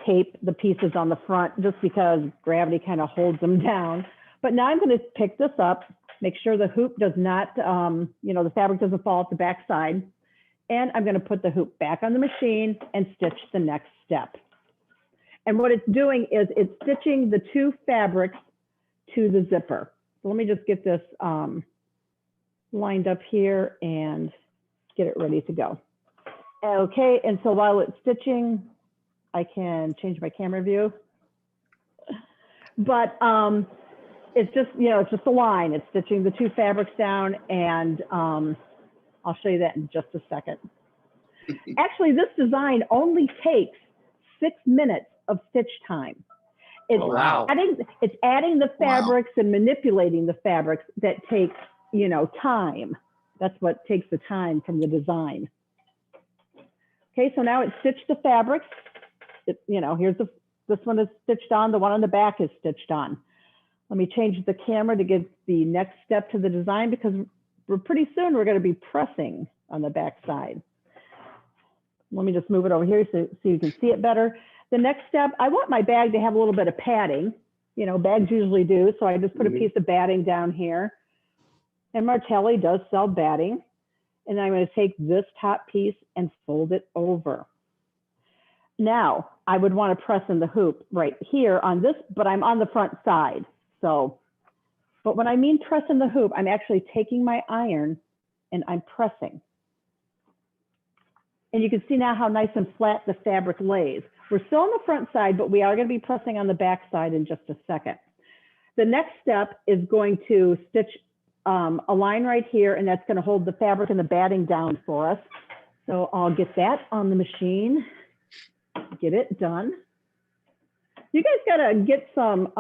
Speaker 3: tape the pieces on the front just because gravity kind of holds them down. But now I'm going to pick this up, make sure the hoop does not, the fabric doesn't fall at the back side. And I'm going to put the hoop back on the machine and stitch the next step. And what it's doing is it's stitching the two fabrics to the zipper. So let me just get this lined up here and get it ready to go. Okay, and so while it's stitching, I can change my camera view. But it's just, it's just a line. It's stitching the two fabrics down, and I'll show you that in just a second. Actually, this design only takes 6 minutes of stitch time. It's it's adding the fabrics and manipulating the fabrics that takes, time. That's what takes the time from the design. Okay, so now it's stitched the fabrics. Here's this one is stitched on, the one on the back is stitched on. Let me change the camera to get the next step to the design, because pretty soon we're going to be pressing on the back side. Let me just move it over here so you can see it better. The next step, I want my bag to have a little bit of padding. Bags usually do, so I just put a piece of batting down here. And Martelli does sell batting. And I'm going to take this top piece and fold it over. Now, I would want to press in the hoop right here on this, but I'm on the front side. But when I mean press in the hoop, I'm actually taking my iron and I'm pressing. And you can see now how nice and flat the fabric lays. We're still on the front side, but we are going to be pressing on the back side in just a second. The next step is going to stitch a line right here, and that's going to hold the fabric and the batting down for us. So I'll get that on the machine, get it done. You guys got to get some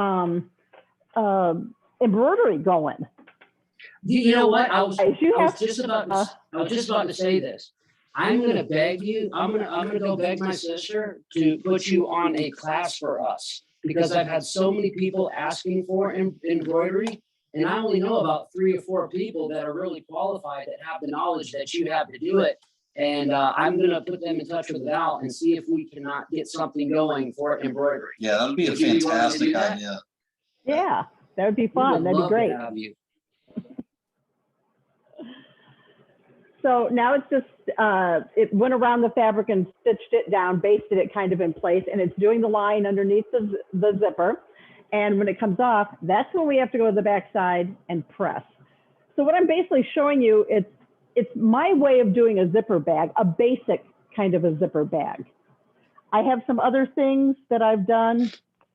Speaker 3: embroidery going.
Speaker 1: You know what? I was just about to say this. I'm gonna beg you. I'm gonna go beg my sister to put you on a class for us, because I've had so many people asking for embroidery, and I only know about 3 or 4 people that are really qualified that have the knowledge that you have to do it. And I'm gonna put them in touch with Val and see if we cannot get something going for embroidery.
Speaker 4: Yeah, that would be a fantastic idea.
Speaker 3: Yeah. That would be
Speaker 1: We
Speaker 3: fun.
Speaker 1: would
Speaker 3: That'd be
Speaker 1: love to
Speaker 3: great.
Speaker 1: have you.
Speaker 3: So now it's just, it went around the fabric and stitched it down, basted it kind of in place, and it's doing the line underneath the zipper. And when it comes off, that's when we have to go to the back side and press. So what I'm basically showing you, it's my way of doing a zipper bag, a basic kind of a zipper bag. I have some other things that I've done.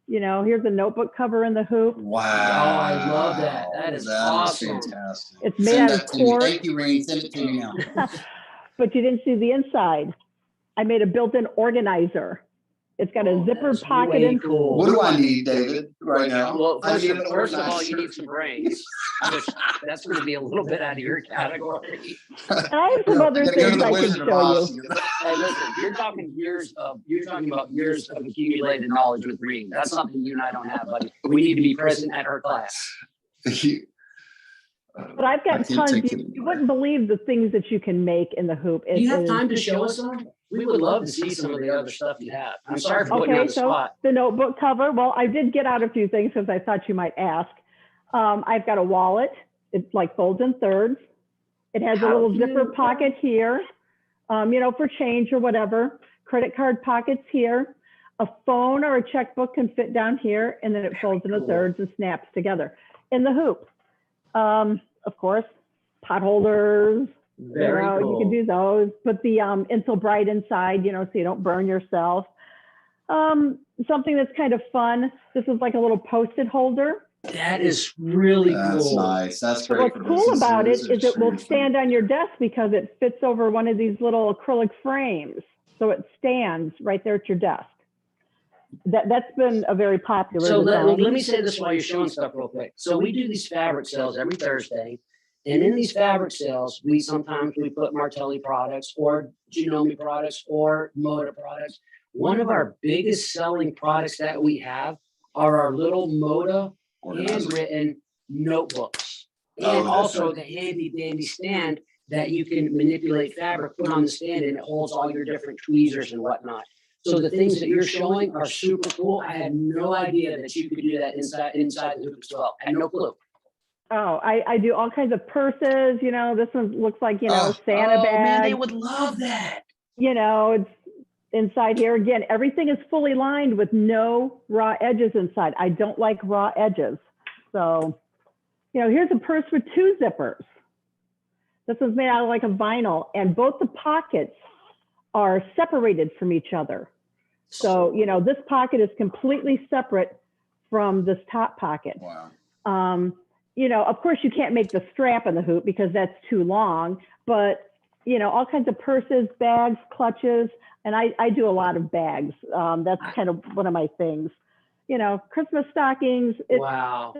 Speaker 3: You know, here's a notebook cover in the hoop.
Speaker 4: Wow.
Speaker 1: Oh, I love that. That is awesome.
Speaker 4: Fantastic.
Speaker 3: It's made
Speaker 4: Send
Speaker 3: out of
Speaker 4: that to me.
Speaker 3: cork.
Speaker 4: Thank you, Rain. Send it to me now.
Speaker 3: But you didn't see the inside. I made a built-in organizer. It's got a zipper
Speaker 1: That's
Speaker 3: pocket
Speaker 1: way
Speaker 3: in.
Speaker 1: cool.
Speaker 4: What do I need, David, right now?
Speaker 1: Well,
Speaker 4: I need an
Speaker 1: first of all,
Speaker 4: organizer.
Speaker 1: you need some brains. That's going to be a little bit out of your category.
Speaker 3: And I have some other
Speaker 4: I gotta go to
Speaker 3: things
Speaker 4: the
Speaker 3: I can
Speaker 4: Wizard of
Speaker 3: show
Speaker 4: Oz.
Speaker 3: you.
Speaker 1: Hey, listen, you're talking about years of accumulated knowledge with Reem. That's something you and I don't have, buddy. We need to be present at her class.
Speaker 3: But I've
Speaker 4: I
Speaker 3: got
Speaker 4: can't
Speaker 3: tons.
Speaker 4: take
Speaker 3: You,
Speaker 4: it
Speaker 3: you wouldn't believe the things that you can make in the hoop.
Speaker 1: Do you have time to show us some? We would love to see some of the other stuff you have. I'm sorry for putting you on
Speaker 3: Okay,
Speaker 1: the
Speaker 3: so
Speaker 1: spot.
Speaker 3: the notebook cover. Well, I did get out a few things because I thought you might ask. I've got a wallet. It's like folds in thirds. It has a
Speaker 1: How
Speaker 3: little
Speaker 1: cute.
Speaker 3: zipper pocket here, you know, for change or whatever. Credit card pockets here. A phone or a checkbook can fit down here, and then it folds into
Speaker 1: cool.
Speaker 3: thirds and snaps together in the hoop. Of course, pot holders.
Speaker 1: Very
Speaker 3: you know,
Speaker 1: cool.
Speaker 3: you can do those. Put the Insul Bright inside, you know, so you don't burn yourself. Something that's kind of fun. This is like a little Post-it holder.
Speaker 1: That is really
Speaker 4: That's
Speaker 1: cool.
Speaker 4: nice. That's
Speaker 3: But
Speaker 4: great.
Speaker 3: what's
Speaker 4: for
Speaker 3: cool about it
Speaker 4: businesses or
Speaker 3: is it will
Speaker 4: distributors.
Speaker 3: stand on your desk because it fits over one of these little acrylic frames. So it stands right there at your desk. That's been a very popular
Speaker 1: So
Speaker 3: design.
Speaker 1: let me say this while you're showing stuff real quick. So we do these fabric sales every Thursday. And in these fabric sales, we sometimes put Martelli products or Janome products or Moda products. One of our biggest selling products that we have are our little Moda handwritten notebooks. And
Speaker 4: Oh,
Speaker 1: also
Speaker 4: okay.
Speaker 1: the handy dandy stand that you can manipulate fabric, put on the stand, and it holds all your different tweezers and whatnot. So the things that you're showing are super cool. I had no idea that you could do that inside the hoop as well. I had no clue.
Speaker 3: Oh, I do all kinds of purses. You know, this one looks like, you know, Santa bag.
Speaker 1: Man, they would love that.
Speaker 3: You know, it's inside here. Again, everything is fully lined with no raw edges inside. I don't like raw edges. So, you know, here's a purse with 2 zippers. This is made out of like a vinyl, and both the pockets are separated from each other. So, you know, this pocket is completely separate from this top pocket.
Speaker 4: Wow.
Speaker 3: You know, of course you can't make the strap in the hoop because that's too long, but you know, all kinds of purses, bags, clutches, and I do a lot of bags. That's kind of one of my things. You know, Christmas stockings.
Speaker 1: Wow.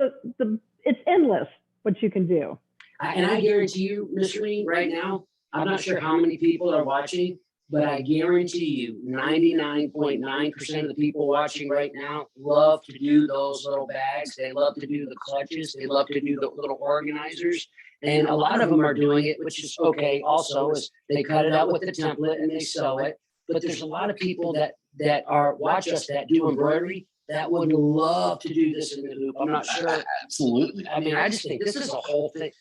Speaker 3: It's endless what you can do.
Speaker 1: And I guarantee you, Miss Reen, right now, I'm not sure how many people are watching, but I guarantee you 99.9% of the people watching right now love to do those little bags. They love to do the clutches. They love to do the little organizers. And a lot of them are doing it, which is okay. Also, is they cut it out with the template and they sew it. But there's a lot of people that are watch us that do embroidery that would love to do this in the hoop. I'm not sure.
Speaker 4: Absolutely.
Speaker 1: I mean, I just think this is a whole thing.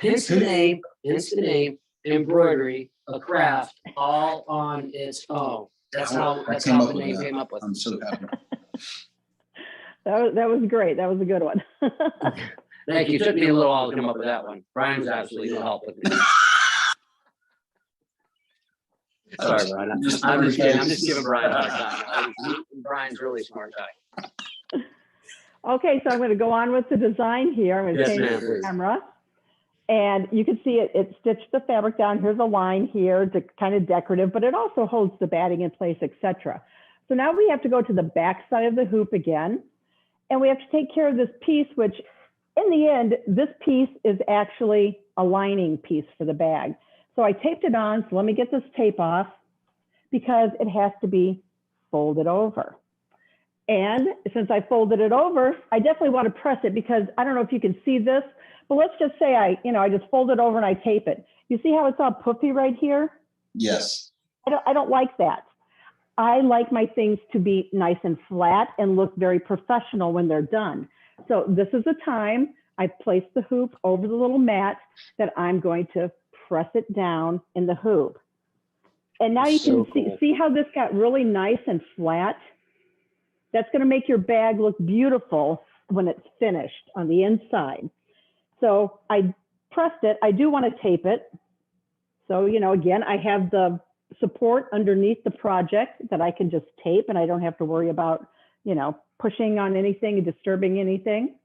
Speaker 1: Hence the name, embroidery, a craft, all on its own. That's how the name came up with.
Speaker 4: I'm so happy.
Speaker 3: That was great. That was a good one.
Speaker 1: Thank you. It took me a little while to come up with that one. Brian was absolutely no help with me. Sorry, Brian. I'm just kidding. I'm just giving Brian a hard time. Brian's really a smart guy.
Speaker 3: Okay, so I'm going to go on with the design here. I'm going to
Speaker 1: Yes,
Speaker 3: change
Speaker 1: ma'am,
Speaker 3: the
Speaker 1: please.
Speaker 3: camera. And you can see it stitched the fabric down. Here's a line here to kind of decorative, but it also holds the batting in place, etc. So now we have to go to the back side of the hoop again. And we have to take care of this piece, which in the end, this piece is actually a lining piece for the bag. So I taped it on, so let me get this tape off because it has to be folded over. And since I folded it over, I definitely want to press it because I don't know if you can see this, but let's just say I just fold it over and I tape it. You see how it's all puffy right here?
Speaker 4: Yes.
Speaker 3: I don't like that. I like my things to be nice and flat and look very professional when they're done. So this is the time I place the hoop over the little mat that I'm going to press it down in the hoop. And now you
Speaker 1: So
Speaker 3: can
Speaker 1: cool.
Speaker 3: see how this got really nice and flat. That's going to make your bag look beautiful when it's finished on the inside. So I pressed it. I do want to tape it. So, you know, again, I have the support underneath the project that I can just tape, and I don't have to worry about, you know, pushing on anything and disturbing anything.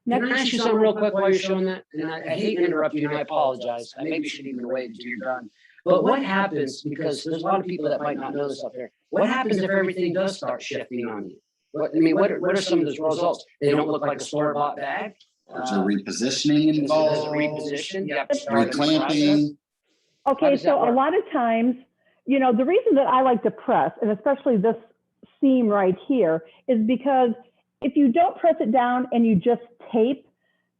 Speaker 1: Can I ask you something real quick while you're showing that? And I hate to interrupt you, and I apologize. I maybe should even wait until you're done. But what happens, because there's a lot of people that might not know this out there, what happens if everything does start shifting on you? What are some of those results? They don't look like a store-bought bag?
Speaker 4: There's a repositioning
Speaker 1: There's a
Speaker 4: involved,
Speaker 1: reposition? You have to start a new process?
Speaker 4: reclamping.
Speaker 3: Okay,
Speaker 1: does that
Speaker 3: so a
Speaker 1: work?
Speaker 3: lot of times, you know, the reason that I like to press, and especially this seam right here, is because if you don't press it down and you just tape,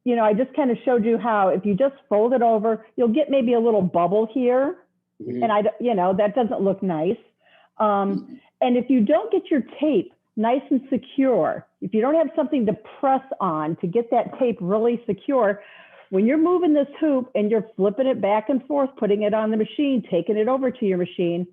Speaker 3: you know, I just kind of showed you how if you just fold it over, you'll get maybe a little bubble here.
Speaker 1: Mhm.
Speaker 3: And you know, that doesn't look nice. And if you don't get your tape nice and secure, if you don't have something to press on to get that tape really secure, when you're moving this hoop and you're flipping it back and forth, putting it on the machine, taking it over to your machine,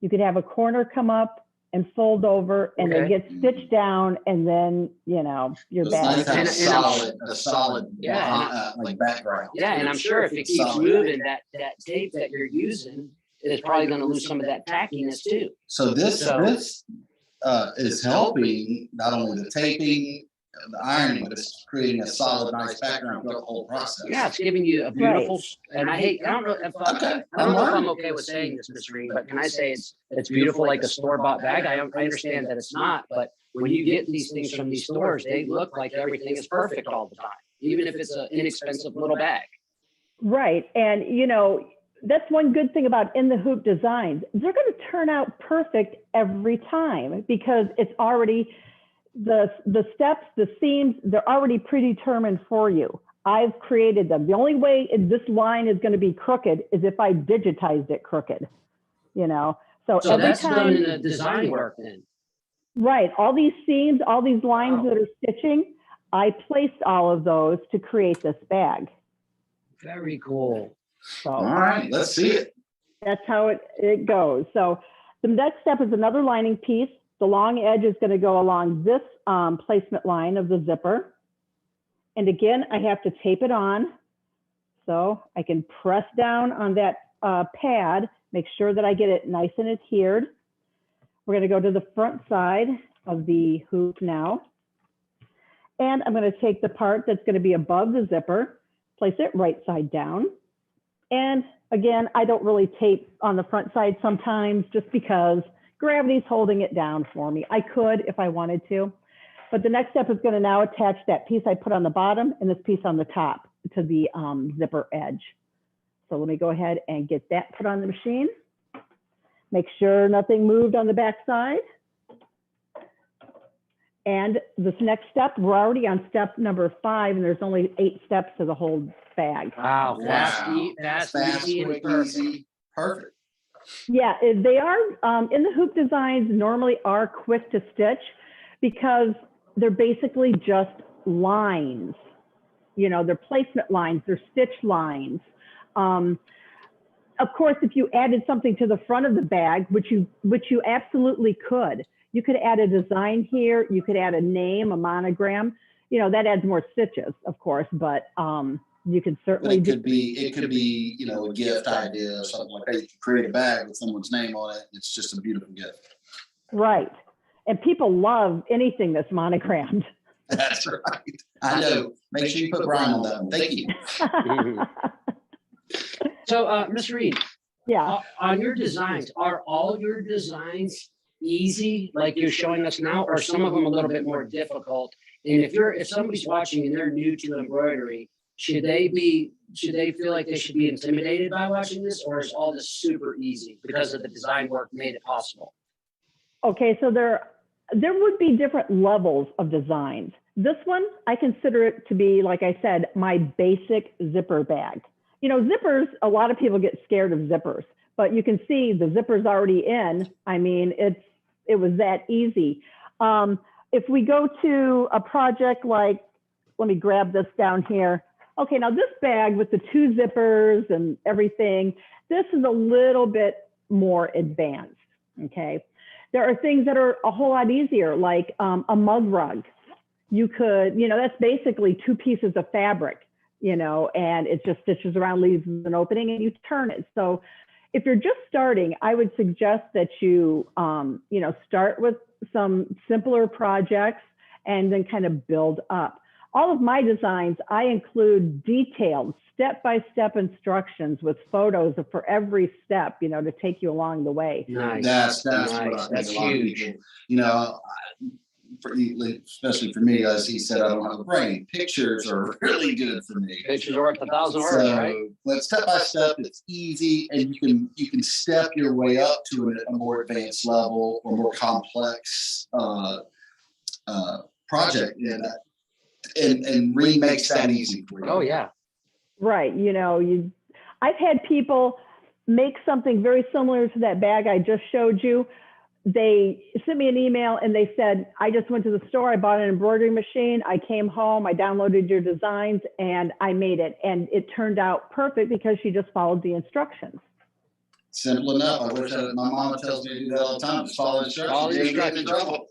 Speaker 3: you could have a corner come up and fold over and then
Speaker 1: Okay.
Speaker 3: get stitched down, and then, you know, your
Speaker 4: It's
Speaker 3: bag.
Speaker 4: nice to have
Speaker 1: And-
Speaker 4: a solid,
Speaker 1: Yeah,
Speaker 4: like background.
Speaker 1: Yeah, and I'm sure if it keeps
Speaker 4: Solid.
Speaker 1: moving, that tape that you're using is probably going to lose some of that tackiness too.
Speaker 4: So this is helping not only the taping, the ironing, but it's creating a solid, nice background throughout the whole process.
Speaker 1: Yeah, it's giving you a beautiful, and I don't know if
Speaker 4: Okay.
Speaker 1: I don't know if I'm okay with saying this, Miss Reed, but can I say it's beautiful like a store-bought bag? I understand that it's not, but when you get these things from these stores, they look like everything is perfect all the time, even if it's an inexpensive little bag.
Speaker 3: Right. And, you know, that's one good thing about in the hoop designs. They're going to turn out perfect every time because it's already the steps, the seams, they're already predetermined for you. I've created them. The only way this line is going to be crooked is if I digitized it crooked, you know. So every
Speaker 1: that's
Speaker 3: time,
Speaker 1: done in the design work then.
Speaker 3: right, all these seams, all these lines that are stitching, I placed all of those to create this bag.
Speaker 1: Very cool.
Speaker 3: So
Speaker 4: All right, let's see it.
Speaker 3: that's how it goes. So the next step is another lining piece. The long edge is going to go along this placement line of the zipper. And again, I have to tape it on. So I can press down on that pad, make sure that I get it nice and adhered. We're going to go to the front side of the hoop now. And I'm going to take the part that's going to be above the zipper, place it right side down. And again, I don't really tape on the front side sometimes just because gravity's holding it down for me. I could if I wanted to, but the next step is going to now attach that piece I put on the bottom and this piece on the top to the zipper edge. So let me go ahead and get that put on the machine. Make sure nothing moved on the back side. And this next step, we're already on step number 5, and there's only 8 steps to the whole bag.
Speaker 1: Wow, fast, easy, and
Speaker 4: quick,
Speaker 1: perfect.
Speaker 4: easy, perfect.
Speaker 3: Yeah, they are, in the hoop designs normally are quick to stitch because they're basically just lines. You know, they're placement lines, they're stitch lines. Of course, if you added something to the front of the bag, which you absolutely could, you could add a design here, you could add a name, a monogram, you know, that adds more stitches, of course, but you could
Speaker 4: But
Speaker 3: certainly
Speaker 4: it could be, you know, a gift idea or something like that. You could create a bag with someone's name on it. It's just a beautiful gift.
Speaker 3: right. And people love anything that's monogrammed.
Speaker 4: That's right. I know. Make sure you put Brian on that one. Thank you.
Speaker 1: So, Ms. Reed,
Speaker 3: Yeah.
Speaker 1: on your designs, are all your designs easy, like you're showing us now, or some of them a little bit more difficult? And if somebody's watching and they're new to embroidery, should they feel like they should be intimidated by watching this, or is all this super easy because of the design work made it possible?
Speaker 3: Okay, so there would be different levels of designs. This one, I consider it to be, like I said, my basic zipper bag. You know, zippers, a lot of people get scared of zippers, but you can see the zipper's already in. I mean, it was that easy. If we go to a project like let me grab this down here. Okay, now this bag with the 2 zippers and everything, this is a little bit more advanced, okay? There are things that are a whole lot easier, like a mug rug. You could, that's basically 2 pieces of fabric, and it just stitches around, leaves an opening, and you turn it. So if you're just starting, I would suggest that you, start with some simpler projects and then kind of build up. All of my designs, I include detailed step-by-step instructions with photos for every step, to take you along the way.
Speaker 1: Nice.
Speaker 4: That's
Speaker 1: nice.
Speaker 4: what I think
Speaker 1: That's
Speaker 4: a lot of
Speaker 1: huge.
Speaker 4: people, especially for me, as he said, I don't have a brain. Pictures are really good for me.
Speaker 1: Pictures are worth 1,000 words, right?
Speaker 4: But step by step, it's easy, and you can step your way up to a more advanced level or more complex project, and Reed makes that easy for you.
Speaker 1: Oh yeah.
Speaker 3: Right. I've had people make something very similar to that bag I just showed you. They sent me an email and they said, I just went to the store, I bought an embroidery machine, I came home, I downloaded your designs, and I made it. And it turned out perfect because she just followed the instructions.
Speaker 4: Simple enough. I wish my mama tells me to do that all the time. Just follow instructions.
Speaker 1: Follow
Speaker 4: You ain't getting in
Speaker 1: instructions.
Speaker 4: trouble.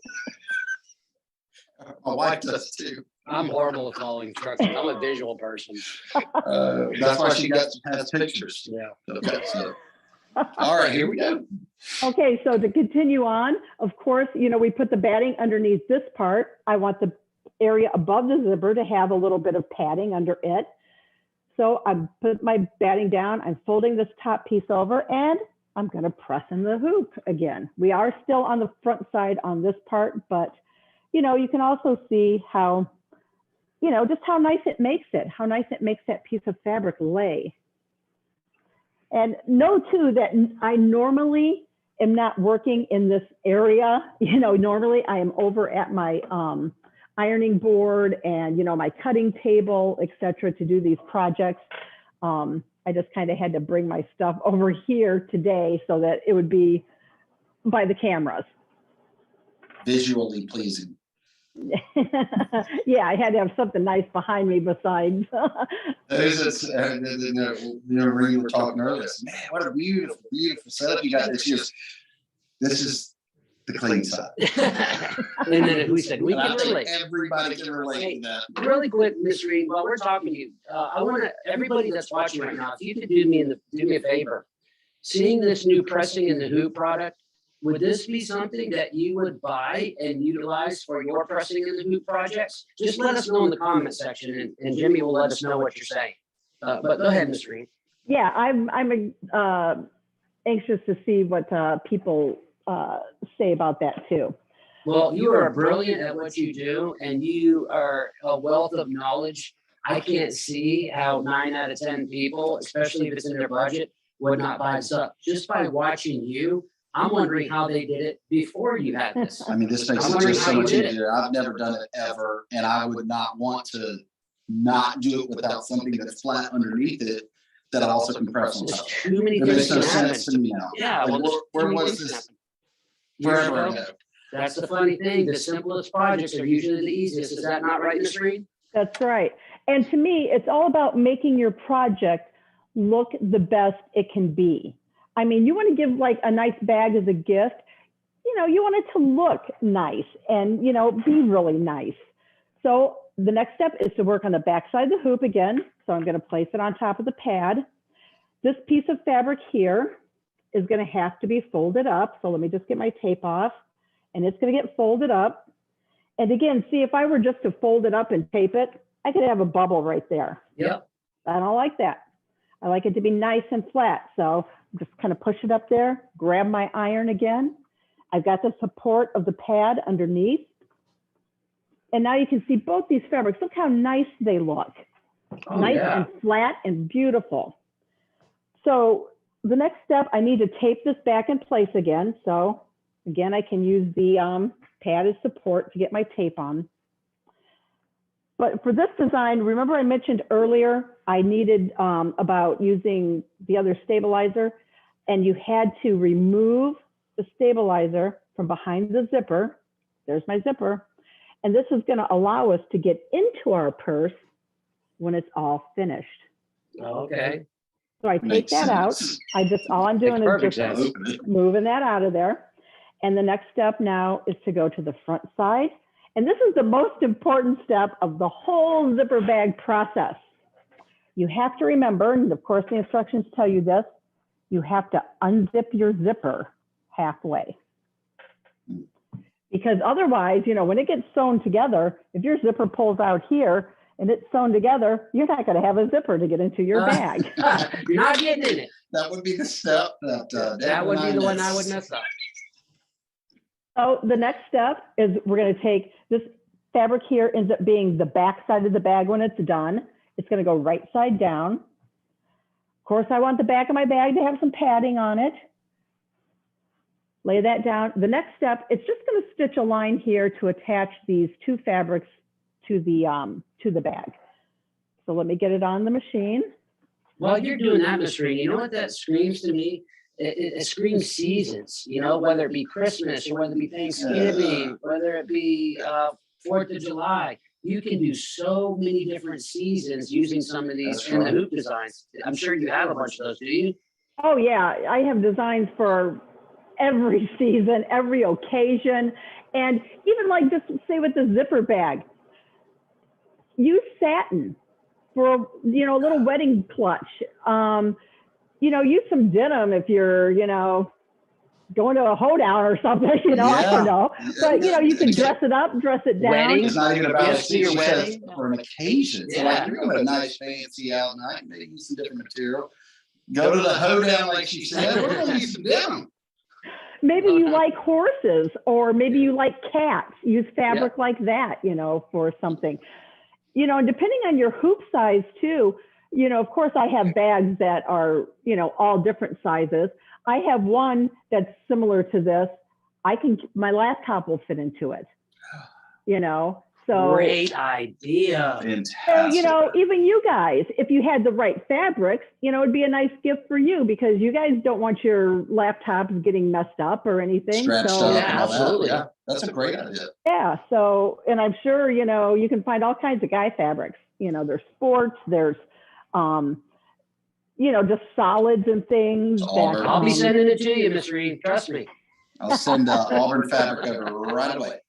Speaker 4: My wife does too.
Speaker 1: I'm horrible at following instructions. I'm a visual person.
Speaker 4: That's why she has pictures.
Speaker 1: Yeah.
Speaker 4: Okay, so. All right, here we go.
Speaker 3: Okay, so to continue on, of course, we put the batting underneath this part. I want the area above the zipper to have a little bit of padding under it. So I put my batting down, I'm folding this top piece over, and I'm gonna press in the hoop again. We are still on the front side on this part, but you can also see how, just how nice it makes that piece of fabric lay. And know too that I normally am not working in this area. Normally I am over at my ironing board and, my cutting table, etc., to do these projects. I just kind of had to bring my stuff over here today so that it would be by the cameras.
Speaker 4: Visually pleasing.
Speaker 3: Yeah, I had to have something nice behind me besides.
Speaker 4: We were talking earlier. Man, what a beautiful, beautiful setup you got this year. This is the clean side.
Speaker 1: And then we said, we
Speaker 4: And I
Speaker 1: can
Speaker 4: think
Speaker 1: relate.
Speaker 4: everybody can relate to that.
Speaker 1: Really quick, Miss Reed, while we're talking to you, I want everybody that's watching right now, if you could do me a favor, seeing this new pressing in the hoop product, would this be something that you would buy and utilize for your pressing in the hoop projects? Just let us know in the comment section, and Jimmy will let us know what you're saying. But go ahead, Miss Reed.
Speaker 3: Yeah, I'm anxious to see what people say about that too.
Speaker 1: Well, you are brilliant at what you do, and you are a wealth of knowledge. I can't see how 9 out of 10 people, especially if it's in their budget, would not buy this up. Just by watching you, I'm wondering how they did it before you had this.
Speaker 4: I mean, this makes
Speaker 1: I'm
Speaker 4: it
Speaker 1: wondering
Speaker 4: just
Speaker 1: how
Speaker 4: so
Speaker 1: you
Speaker 4: much
Speaker 1: did it.
Speaker 4: easier. I've never done it ever, and I would not want to not do it without something that's flat underneath it that I also can press on
Speaker 1: There's
Speaker 4: top.
Speaker 1: too many
Speaker 4: It
Speaker 1: things
Speaker 4: makes no
Speaker 1: can happen.
Speaker 4: sense to me now.
Speaker 1: Yeah, well, there's
Speaker 4: where
Speaker 1: too many
Speaker 4: was
Speaker 1: things
Speaker 4: this
Speaker 1: can happen.
Speaker 4: forever
Speaker 1: Years ago.
Speaker 4: ago?
Speaker 1: That's the funny thing. The simplest projects are usually the easiest. Is that not right, Miss Reed?
Speaker 3: That's right. And to me, it's all about making your project look the best it can be. I mean, you want to give like a nice bag as a gift. You want it to look nice and, be really nice. So the next step is to work on the back side of the hoop again. So I'm going to place it on top of the pad. This piece of fabric here is going to have to be folded up. So let me just get my tape off, and it's going to get folded up. And again, see, if I were just to fold it up and tape it, I could have a bubble right there.
Speaker 1: Yep.
Speaker 3: I don't like that. I like it to be nice and flat. So just kind of push it up there, grab my iron again. I've got the support of the pad underneath. And now you can see both these fabrics. Look how nice they look.
Speaker 1: Oh,
Speaker 3: Nice
Speaker 1: yeah.
Speaker 3: and flat and beautiful. So the next step, I need to tape this back in place again. So again, I can use the pad as support to get my tape on. But for this design, remember I mentioned earlier, I needed about using the other stabilizer, and you had to remove the stabilizer from behind the zipper. There's my zipper. And this is going to allow us to get into our purse when it's all finished.
Speaker 1: Okay.
Speaker 3: So I take
Speaker 4: Makes
Speaker 3: that out.
Speaker 4: sense.
Speaker 3: All I'm doing is
Speaker 1: Makes
Speaker 3: just
Speaker 1: perfect sense.
Speaker 4: Open it.
Speaker 3: moving that out of there. And the next step now is to go to the front side. And this is the most important step of the whole zipper bag process. You have to remember, and of course the instructions tell you this, you have to unzip your zipper halfway. Because otherwise, you know, when it gets sewn together, if your zipper pulls out here and it's sewn together, you're not going to have a zipper to get into your bag.
Speaker 1: You're not getting in it.
Speaker 4: That would be the step that.
Speaker 1: That would be the one I would
Speaker 4: miss.
Speaker 1: mess up.
Speaker 3: So the next step is we're going to take this fabric here, ends up being the back side of the bag when it's done. It's going to go right side down. Of course, I want the back of my bag to have some padding on it. Lay that down. The next step, it's just going to stitch a line here to attach these two fabrics to the bag. So let me get it on the machine.
Speaker 1: While you're doing that, Miss Reed, you know what that screams to me? It screams seasons, you know, whether it be Christmas or whether it be Thanksgiving, whether it be 4th of July. You can do so many different seasons using some of these in the hoop designs. I'm sure you have a bunch of those, do you?
Speaker 3: Oh yeah, I have designs for every season, every occasion. And even like just say with the zipper bag, use satin for, you know, a little wedding clutch. You know, use some denim if you're, you know, going to a hoedown or something, you know, I don't know. But, you know, you can dress it up, dress it down.
Speaker 1: Wedding.
Speaker 4: It's not even about
Speaker 1: Yes, to your
Speaker 4: she says
Speaker 1: wedding.
Speaker 4: for an occasion. So
Speaker 1: Yeah.
Speaker 4: like you're going to a nice fancy out night, maybe use some different material. Go to the hoedown, like she said. We're going to use some denim.
Speaker 3: Maybe you like horses, or maybe you like cats. Use fabric like that, you know, for something. You know, and depending on your hoop size too, you know, of course I have bags that are, you know, all different sizes. I have one that's similar to this. My laptop will fit into it, you know, so.
Speaker 1: Great idea.
Speaker 4: Fantastic.
Speaker 3: So, you know, even you guys, if you had the right fabrics, you know, it'd be a nice gift for you, because you guys don't want your laptops getting messed up or anything.
Speaker 4: Scratched
Speaker 3: So,
Speaker 4: up
Speaker 1: Yeah,
Speaker 4: and all that.
Speaker 1: absolutely.
Speaker 4: Yeah, that's a great idea.
Speaker 3: yeah. So, and I'm sure, you know, you can find all kinds of guy fabrics. You know, there's sports, there's, you know, just solids and things.
Speaker 4: Auburn.
Speaker 1: I'll be sending it to you, Miss Reed. Trust me.
Speaker 4: I'll send Auburn fabric over right away.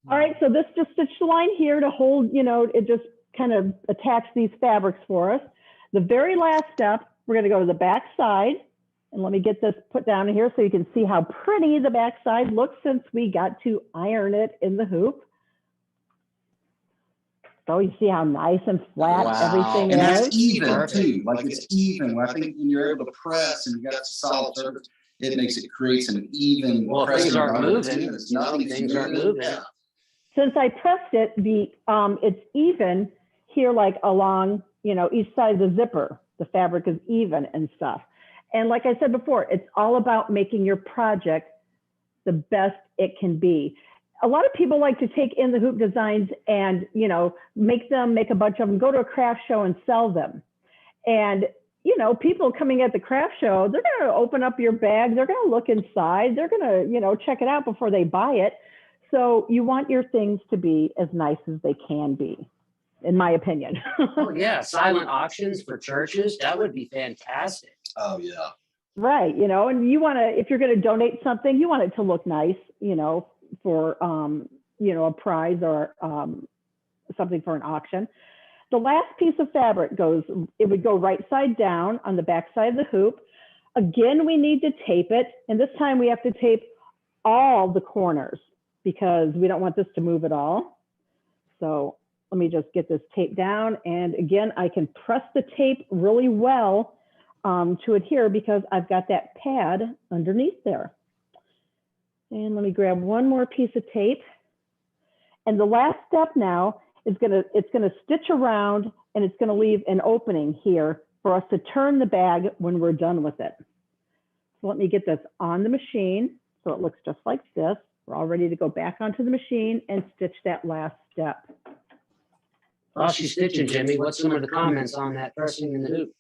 Speaker 3: All right, so this just stitch the line here to hold, you know, it just kind of attach these fabrics for us. The very last step, we're going to go to the back side, and let me get this put down here so you can see how pretty the back side looks since we got to iron it in the hoop. So you see how nice and flat everything
Speaker 4: And
Speaker 3: is.
Speaker 4: that's even too, like it's even. I think when you're able to press and you got a solid surface, it makes it creates an even.
Speaker 1: Well, if things
Speaker 4: pressing
Speaker 1: aren't
Speaker 4: environment,
Speaker 1: moving,
Speaker 4: too. It's nothing.
Speaker 1: things aren't moving.
Speaker 4: Yeah.
Speaker 3: Since I pressed it, it's even here, like along, you know, each side of the zipper. The fabric is even and stuff. And like I said before, it's all about making your project the best it can be. A lot of people like to take in the hoop designs and, you know, make a bunch of them, go to a craft show and sell them. And, you know, people coming at the craft show, they're going to open up your bag. They're going to look inside. They're going to, you know, check it out before they buy it. So you want your things to be as nice as they can be, in my opinion.
Speaker 1: Oh, yeah. Silent auctions for churches. That would be fantastic.
Speaker 4: Oh yeah.
Speaker 3: Right. You know, and you want to, if you're going to donate something, you want it to look nice, you know, for, you know, a prize or something for an auction. The last piece of fabric it would go right side down on the back side of the hoop. Again, we need to tape it. And this time we have to tape all the corners because we don't want this to move at all. So let me just get this tape down. And again, I can press the tape really well to adhere because I've got that pad underneath there. And let me grab one more piece of tape. And the last step now is it's gonna stitch around, and it's gonna leave an opening here for us to turn the bag when we're done with it. So let me get this on the machine so it looks just like this. We're all ready to go back onto the machine and stitch that last step.
Speaker 1: While she's stitching, Jimmy, what's some of the comments on that pressing in the hoop?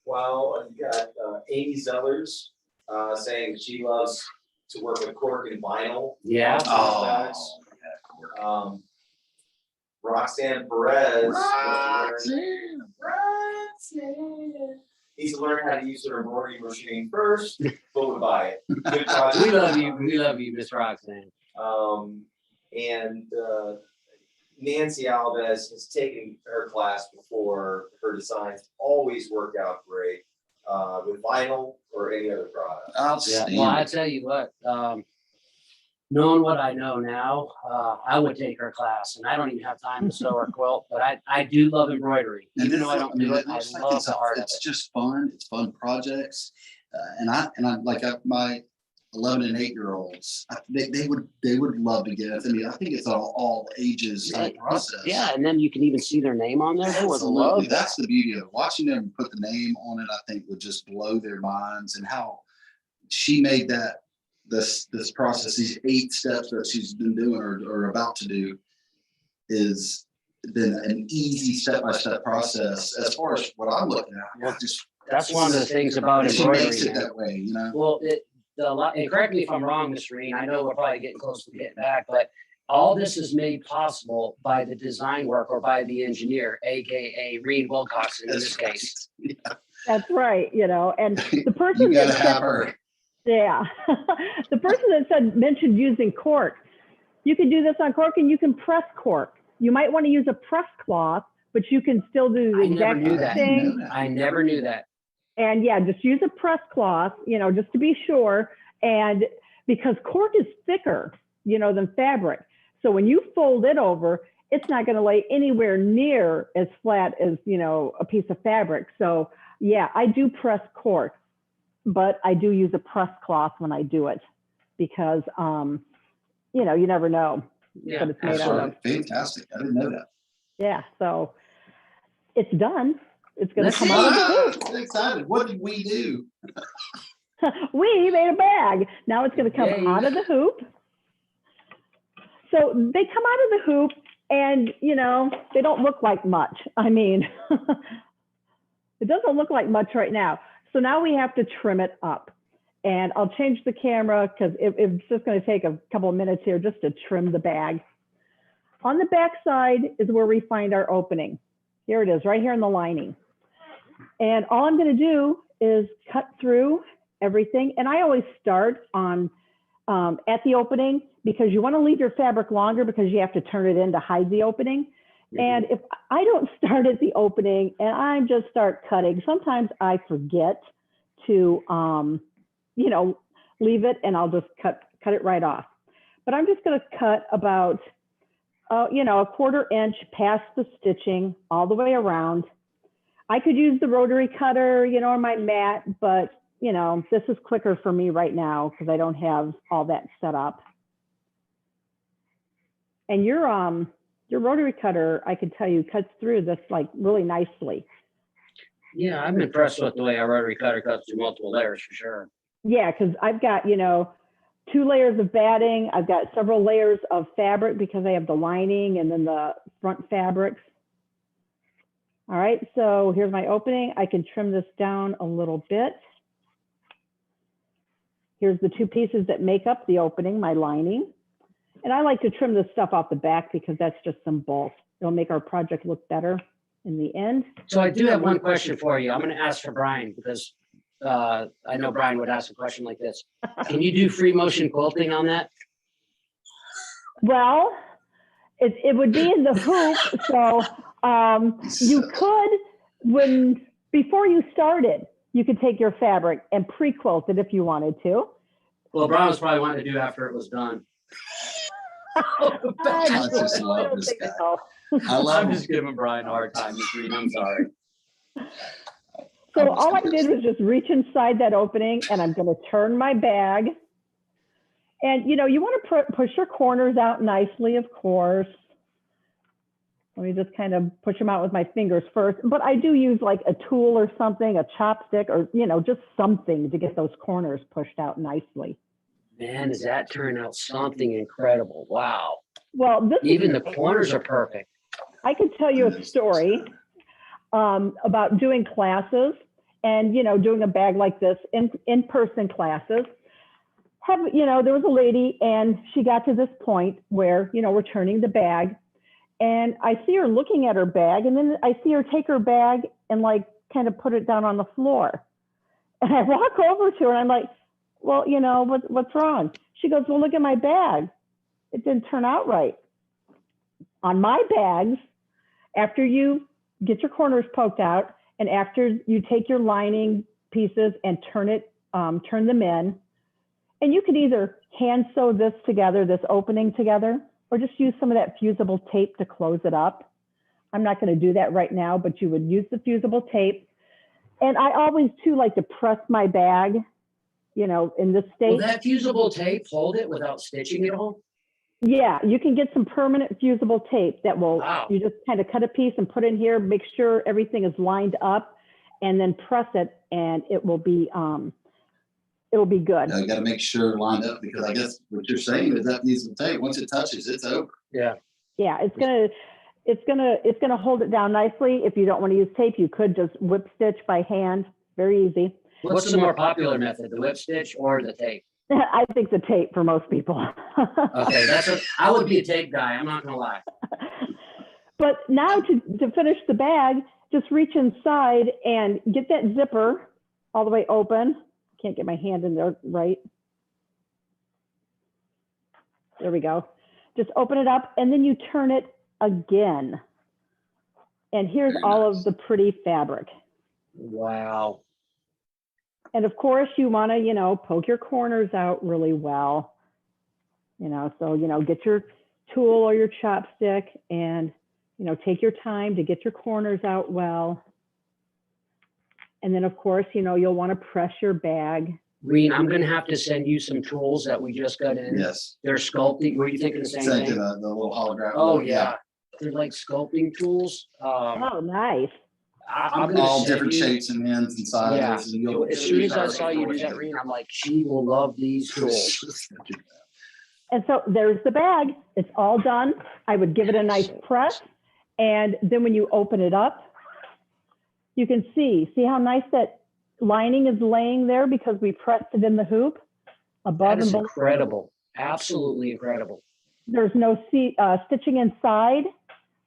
Speaker 5: Well, you got Amy Zellers saying she loves to work with cork and vinyl.
Speaker 1: Yeah.
Speaker 4: Oh,
Speaker 6: Roxanne Perez. He's learned how to use her embroidery machine first, but would buy it. Good project.
Speaker 1: We love you. We love you, Miss Roxanne.
Speaker 6: And Nancy Alves has taken her class before. Her designs always work out great with vinyl or any other product.
Speaker 2: Outstanding.
Speaker 1: Well, I tell you what, knowing what I know now, I would take her class, and I don't even have time to sew or quilt, but I do love embroidery. Even though I don't do it, I love the art of
Speaker 2: it's
Speaker 1: it.
Speaker 2: just fun. It's fun projects. And I like my 11 and 8-year-olds, they would love to get it. I mean, I think it's all ages type process.
Speaker 1: Yeah, and then you can even see their name on there. They would
Speaker 2: Absolutely.
Speaker 1: love
Speaker 2: That's the beauty of it. Watching them put the name on it, I think would just blow their minds, and how she made this process, these 8 steps that she's been doing or about to do, is been an easy step-by-step process as far as what I'm looking at.
Speaker 1: Well, that's one of the things about
Speaker 2: She
Speaker 1: embroidery.
Speaker 2: makes it that way, you know.
Speaker 1: Well, and correct me if I'm wrong, Ms. Reen, I know we're probably getting close to getting back, but all this is made possible by the design work or by the engineer, AKA Reen Wilcoxon in this case.
Speaker 2: Yeah.
Speaker 3: That's right, you know, and the person
Speaker 2: You gotta
Speaker 3: that
Speaker 2: have
Speaker 3: said,
Speaker 2: her.
Speaker 3: yeah, the person that mentioned using cork, you can do this on cork and you can press cork. You might want to use a press cloth, but you can still do the
Speaker 1: I never
Speaker 3: exact
Speaker 1: knew that.
Speaker 3: thing.
Speaker 1: I never knew that.
Speaker 3: And yeah, just use a press cloth, you know, just to be sure. And because cork is thicker, you know, than fabric. So when you fold it over, it's not going to lay anywhere near as flat as, you know, a piece of fabric. So yeah, I do press cork, but I do use a press cloth when I do it because, you know, you never know what it's made out of.
Speaker 2: Fantastic. I didn't know that.
Speaker 3: Yeah. So it's done. It's going to
Speaker 1: Let's
Speaker 3: come
Speaker 1: see.
Speaker 3: out of the hoop.
Speaker 2: I'm excited. What did we do?
Speaker 3: We made a bag. Now it's going to come
Speaker 1: Yay.
Speaker 3: out of the hoop. So they come out of the hoop and, you know, they don't look like much. I mean, it doesn't look like much right now. So now we have to trim it up. And I'll change the camera because it's just going to take a couple of minutes here just to trim the bag. On the back side is where we find our opening. Here it is, right here in the lining. And all I'm going to do is cut through everything. And I always start on at the opening because you want to leave your fabric longer because you have to turn it in to hide the opening. And if I don't start at the opening and I just start cutting, sometimes I forget to, you know, leave it and I'll just cut it right off. But I'm just going to cut about, you know, a 1/4 inch past the stitching all the way around. I could use the rotary cutter, you know, or my mat, but you know, this is quicker for me right now because I don't have all that set up. And your rotary cutter, I can tell you, cuts through this like really nicely.
Speaker 1: Yeah, I'm impressed with the way our rotary cutter cuts through multiple layers for sure.
Speaker 3: Yeah, because I've got, you know, 2 layers of batting. I've got several layers of fabric because I have the lining and then the front fabrics. All right, so here's my opening. I can trim this down a little bit. Here's the 2 pieces that make up the opening, my lining. And I like to trim this stuff off the back because that's just some bulk. It'll make our project look better in the end.
Speaker 1: So I do have one question for you. I'm going to ask for Brian because I know Brian would ask a question like this. Can you do free motion quilting on that?
Speaker 3: Well, it would be in the hoop. So you could, before you started, you could take your fabric and pre-quilt it if you wanted to.
Speaker 1: Well, Brian was probably wanting to do after it was done.
Speaker 2: I just love this guy. I love
Speaker 1: I'm
Speaker 2: him.
Speaker 1: just giving Brian a hard time this week. I'm sorry.
Speaker 3: So all I did was just reach inside that opening and I'm going to turn my bag. And you know, you want to push your corners out nicely, of course. Let me just kind of push them out with my fingers first. But I do use like a tool or something, a chopstick, or, you know, just something to get those corners pushed out nicely.
Speaker 1: Man, does that turn out something incredible? Wow.
Speaker 3: Well,
Speaker 1: Even the corners are perfect.
Speaker 3: I could tell you a story about doing classes and, you know, doing a bag like this in-person classes. there was a lady and she got to this point where, we're turning the bag and I see her looking at her bag and then I see her take her bag and like kind of put it down on the floor. And I walk over to her and I'm like, well, what's wrong? She goes, well, look at my bag. It didn't turn out right. On my bags, after you get your corners poked out and after you take your lining pieces and turn them in, and you could either hand sew this together, this opening together, or just use some of that fusible tape to close it up. I'm not going to do that right now, but you would use the fusible tape. And I always too like to press my bag, in this state.
Speaker 1: Will that fusible tape hold it without stitching it all?
Speaker 3: Yeah, you can get some permanent fusible tape that will,
Speaker 1: Wow.
Speaker 3: You just kind of cut a piece and put in here, make sure everything is lined up and then press it and it will be good.
Speaker 4: You got to make sure lined up because I guess what you're saying is that fusible tape, once it touches, it's over.
Speaker 1: Yeah.
Speaker 3: Yeah, it's gonna hold it down nicely. If you don't want to use tape, you could just whip stitch by hand. Very easy.
Speaker 1: What's the more popular method, the whip stitch or the tape?
Speaker 3: I think the tape for most people.
Speaker 1: Okay, I would be a tape guy. I'm not gonna lie.
Speaker 3: But now to finish the bag, just reach inside and get that zipper all the way open. Can't get my hand in there right. There we go. Just open it up and then you turn it again. And here's all of the pretty fabric.
Speaker 1: Wow.
Speaker 3: And of course you want to, poke your corners out really well. So, get your tool or your chopstick and, take your time to get your corners out well. And then of course, you'll want to press your bag.
Speaker 1: Reen, I'm gonna have to send you some tools that we just got in.
Speaker 4: Yes.
Speaker 1: They're sculpting. Were you thinking the same
Speaker 4: Same to
Speaker 1: thing?
Speaker 4: the little holographic.
Speaker 1: Oh yeah. They're like sculpting tools.
Speaker 3: Oh, nice.
Speaker 1: I'm gonna
Speaker 4: All
Speaker 1: send
Speaker 4: different
Speaker 1: you-
Speaker 4: shapes and ends and sizes.
Speaker 1: Yeah.
Speaker 4: And you'll,
Speaker 1: As soon as I saw you do that, Reen, I'm like, she will love these tools.
Speaker 3: And so there's the bag. It's all done. I would give it a nice press. And then when you open it up, you can see how nice that lining is laying there because we pressed it in the hoop above
Speaker 1: That is
Speaker 3: and below.
Speaker 1: incredible. Absolutely incredible.
Speaker 3: There's no stitching inside.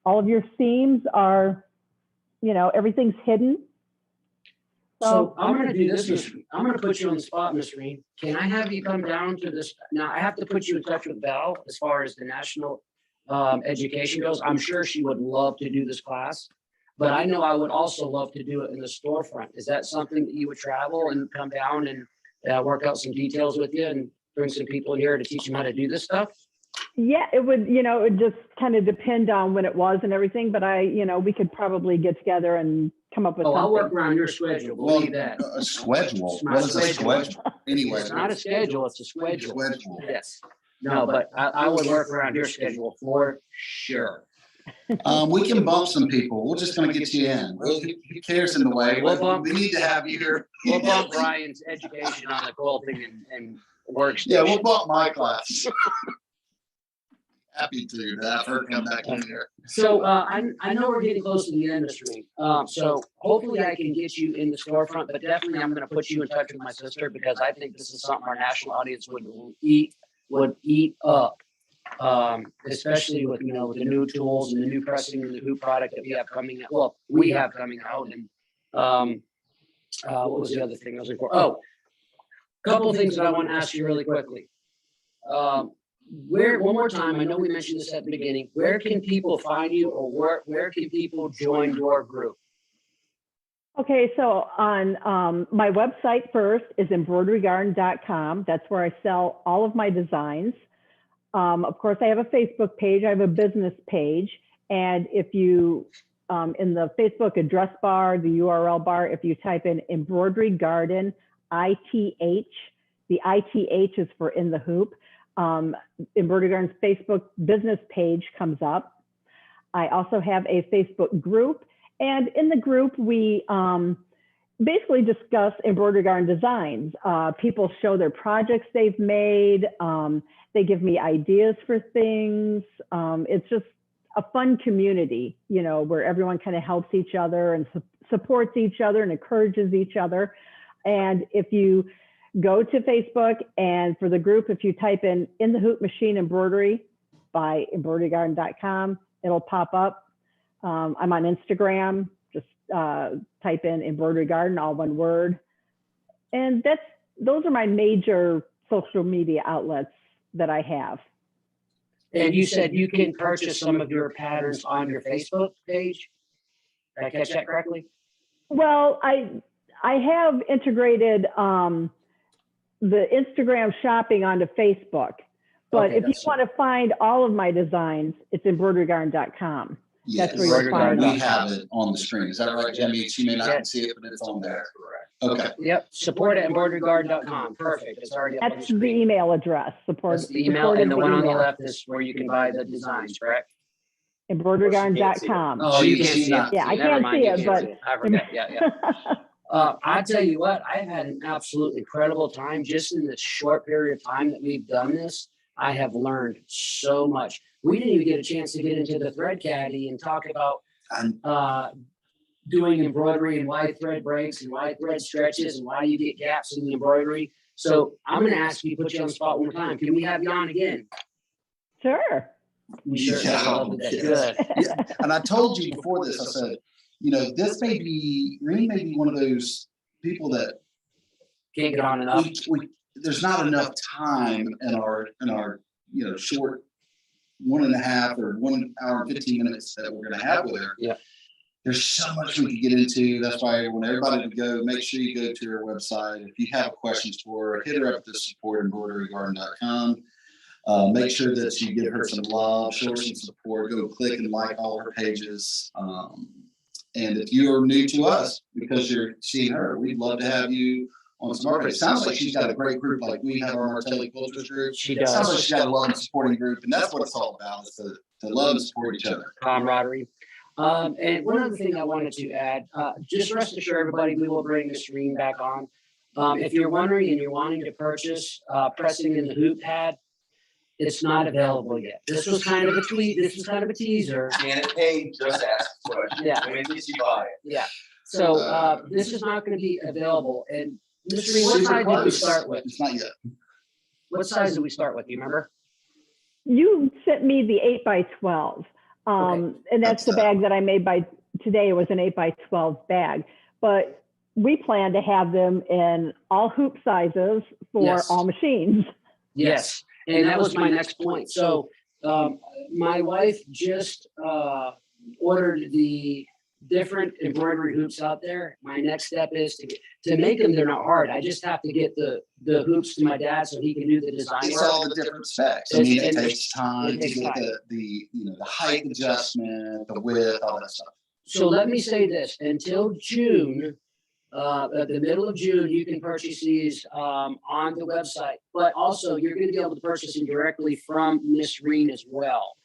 Speaker 3: All of your seams are, everything's hidden.
Speaker 1: So I'm gonna do this, Miss. I'm gonna put you on the spot, Miss Reen. Can I have you come down to this? Now, I have to put you in touch with Val as far as the national education goes. I'm sure she would love to do this class, but I know I would also love to do it in the storefront. Is that something that you would travel and come down and work out some details with you and bring some people in here to teach them how to do this stuff?
Speaker 3: Yeah, it would, it would just kind of depend on when it was and everything, but we could probably get together and come up with
Speaker 1: Oh, I'll
Speaker 3: something.
Speaker 1: work around your schedule.
Speaker 4: Well,
Speaker 1: Believe that.
Speaker 4: a schedule.
Speaker 1: It's my
Speaker 4: What is a
Speaker 1: schedule.
Speaker 4: schedule? Anyway.
Speaker 1: It's not a schedule, it's a schedule.
Speaker 4: Schedule.
Speaker 1: Yes. No, but I would work around your schedule for sure.
Speaker 4: We can bump some people. We're just gonna get you in. Who cares in the way?
Speaker 1: We'll bump-
Speaker 4: We need to have you here.
Speaker 1: We'll bump Brian's education on the quilting and workstation.
Speaker 4: Yeah, we'll bump my class. Happy to have her come back in here.
Speaker 1: So I know we're getting close to the end of the stream. So hopefully I can get you in the storefront, but definitely I'm going to put you in touch with my sister because I think this is something our national audience would eat up. Especially with with the new tools and the new pressing and the hoop product that we have coming out. Well, we have coming out, and what was the other thing I was looking for? Oh, a couple of things that I want to ask you really quickly. Where, one more time, I know we mentioned this at the beginning, where can people find you or where can people join your group?
Speaker 3: Okay, so on my website first is embroiderygarden.com. That's where I sell all of my designs. Of course, I have a Facebook page. I have a business page. And if you, in the Facebook address bar, the URL bar, if you type in Embroidery Garden, ITH, the ITH is for in the hoop. Embroidery Garden's Facebook business page comes up. I also have a Facebook group, and in the group we basically discuss embroidery garden designs. People show their projects they've made. They give me ideas for things. It's just a fun community, where everyone kind of helps each other and supports each other and encourages each other. And if you go to Facebook, and for the group, if you type in the Hoop Machine Embroidery by embroiderygarden.com, it'll pop up. I'm on Instagram. Just type in Embroidery Garden, all one word. And those are my major social media outlets that I have.
Speaker 1: And you said you can purchase some of your patterns on your Facebook page? Did I catch that correctly?
Speaker 3: Well, I have integrated the Instagram shopping onto Facebook. But
Speaker 1: Okay,
Speaker 3: if you want to find all of my designs, it's embroiderygarden.com.
Speaker 2: Yes,
Speaker 3: That's where you'll find
Speaker 2: we
Speaker 3: them.
Speaker 2: have it on the screen. Is that right, Jimmy? She may not see it, but it's on there. Okay.
Speaker 1: Yep, support at embroiderygarden.com. Perfect. It's already up on the
Speaker 3: That's the
Speaker 1: screen.
Speaker 3: email address.
Speaker 1: That's the email, and the one on the left is where you can buy the designs, correct?
Speaker 3: Embroiderygarden.com.
Speaker 1: Oh, you can't see it.
Speaker 3: Yeah, I
Speaker 1: Never
Speaker 3: can't
Speaker 1: mind,
Speaker 3: see
Speaker 1: you
Speaker 3: it,
Speaker 1: can't
Speaker 3: but
Speaker 1: see it. I forget. Yeah. I tell you what, I've had an absolute incredible time just in this short period of time that we've done this. I have learned so much. We didn't even get a chance to get into the thread caddy and talk about doing embroidery and why thread breaks and why thread stretches and why you get gaps in the embroidery. So I'm going to ask you, put you on the spot one more time. Can we have you on again?
Speaker 3: Sure.
Speaker 1: We sure love that. Good.
Speaker 2: Yeah. And I told you before this, I said, this may be, Reen may be one of those people that
Speaker 1: Can't get on enough.
Speaker 2: there's not enough time in our short 1.5 or 1 hour and 15 minutes that we're going to have with her.
Speaker 1: Yeah.
Speaker 2: There's so much we could get into. That's why I want everybody to go. Make sure you go to her website. If you have questions for her, hit her up at the support embroiderygarden.com. Make sure that you give her some love, show her some support. Go click and like all her pages. And if you are new to us because you're seeing her, we'd love to have you on some of our. It sounds like she's got a great group, like we have our Martelli Cultures group.
Speaker 1: She
Speaker 2: It
Speaker 1: does.
Speaker 2: sounds like she's got a love and supporting group, and that's what it's all about: is to love and support each other.
Speaker 1: Camaraderie. And one other thing I wanted to add, just rest assured, everybody, we will bring the stream back on. If you're wondering and you're wanting to purchase pressing in the hoop pad, it's not available yet. This was kind of a tweet. This was kind of a teaser.
Speaker 6: And it paid, just ask the question.
Speaker 1: Yeah.
Speaker 6: When did you buy it?
Speaker 1: Yeah. So this is not going to be available. And Mr. Reed, what size did we start with?
Speaker 2: It's not yet.
Speaker 1: What size did we start with? Do you remember?
Speaker 3: You sent me the 8x12. And that's the bag that I made by today. It was an 8x12 bag. But we plan to have them in all hoop sizes for all machines.
Speaker 1: Yes. And that was my next point. So my wife just ordered the different embroidery hoops out there. My next step is to make them. They're not hard. I just have to get the hoops to my dad so he can do the design
Speaker 2: It's
Speaker 1: work.
Speaker 2: all the different specs. I mean, it takes time
Speaker 1: it takes
Speaker 2: to get
Speaker 1: time.
Speaker 2: the height adjustment, the width, all that stuff.
Speaker 1: So let me say this: until June, at the middle of June, you can purchase these on the website. But also, you're going to be able to purchase them directly from Miss Reen as well.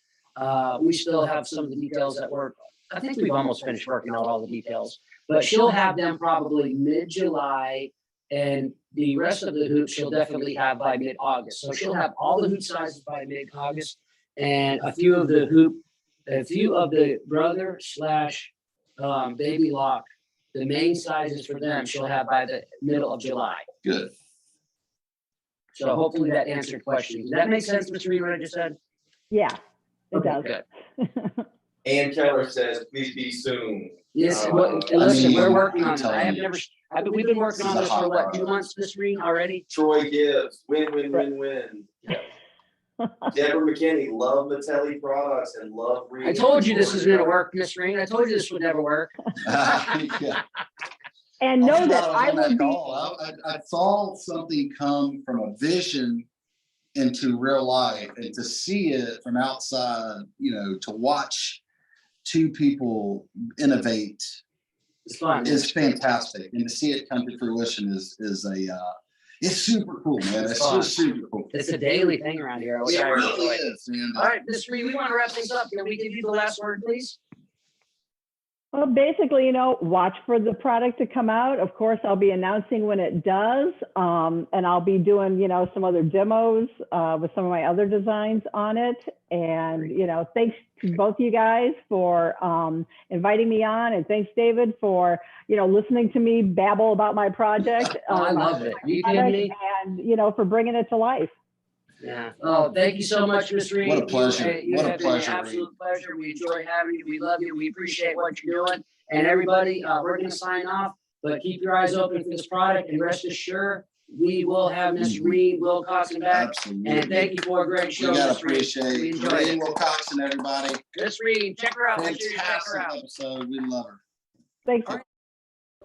Speaker 1: We still have some of the details that we're. I think we've almost finished working out all the details, but she'll have them probably mid-July, and the rest of the hoops she'll definitely have by mid-August. So she'll have all the hoop sizes by mid-August, and a few of the brother / baby lock, the main sizes for them she'll have by the middle of July.
Speaker 2: Good.
Speaker 1: So hopefully that answered questions. Does that make sense, Mr. Reed, what I just said?
Speaker 3: Yeah, it does.
Speaker 1: Good.
Speaker 6: Ann Keller says, please be soon.
Speaker 1: Yes,
Speaker 6: Well,
Speaker 1: listen, we're
Speaker 2: mean,
Speaker 1: working
Speaker 2: I'm
Speaker 1: on it.
Speaker 2: telling
Speaker 1: I have
Speaker 2: you.
Speaker 1: never, we've been working on
Speaker 2: This is
Speaker 1: this
Speaker 2: a
Speaker 1: for
Speaker 2: hot
Speaker 1: what, 2
Speaker 2: product.
Speaker 1: months, Miss Reen, already?
Speaker 6: Troy Gibbs, win, win, win, win. Deborah McKinney, love Martelli products and love.
Speaker 1: I told you this was gonna work, Miss Reen. I told you this would never work.
Speaker 2: Yeah.
Speaker 3: And know that I
Speaker 2: on
Speaker 3: will be.
Speaker 2: call. I saw something come from a vision into real life, and to see it from outside, to watch two people innovate
Speaker 1: It's fun.
Speaker 2: is fantastic, and to see it come to fruition is it's super cool, man. It's
Speaker 1: fun.
Speaker 2: just super cool.
Speaker 1: It's a daily thing around here.
Speaker 2: It really is, man.
Speaker 1: All right, Miss Reen, we want to wrap things up. Can we give you the last word, please?
Speaker 3: Well, basically, watch for the product to come out. Of course, I'll be announcing when it does, and I'll be doing, some other demos with some of my other designs on it. And, thanks to both you guys for inviting me on, and thanks, David, for, listening to me babble about my project.
Speaker 1: I love it. You did me.
Speaker 3: And, for bringing it to life.
Speaker 1: Yeah. Oh, thank you so much, Miss Reed.
Speaker 4: What a pleasure.
Speaker 1: You
Speaker 4: What a
Speaker 1: have been
Speaker 4: pleasure,
Speaker 1: an absolute pleasure. We enjoy having you. We love you. We appreciate what you're doing. And everybody, we're going to sign off, but keep your eyes open for this product, and rest assured, we will have Miss Reed Wilcoxon back.
Speaker 4: Absolutely.
Speaker 1: And thank you for a great show,
Speaker 4: We gotta
Speaker 1: Miss Reed.
Speaker 4: appreciate
Speaker 1: We enjoyed
Speaker 4: Reed
Speaker 1: it.
Speaker 4: Wilcoxon, everybody.
Speaker 1: Miss Reed, check her out. Make sure you check her
Speaker 4: Fantastic
Speaker 1: out.
Speaker 4: episode. We love her.
Speaker 3: Thanks.
Speaker 1: All right.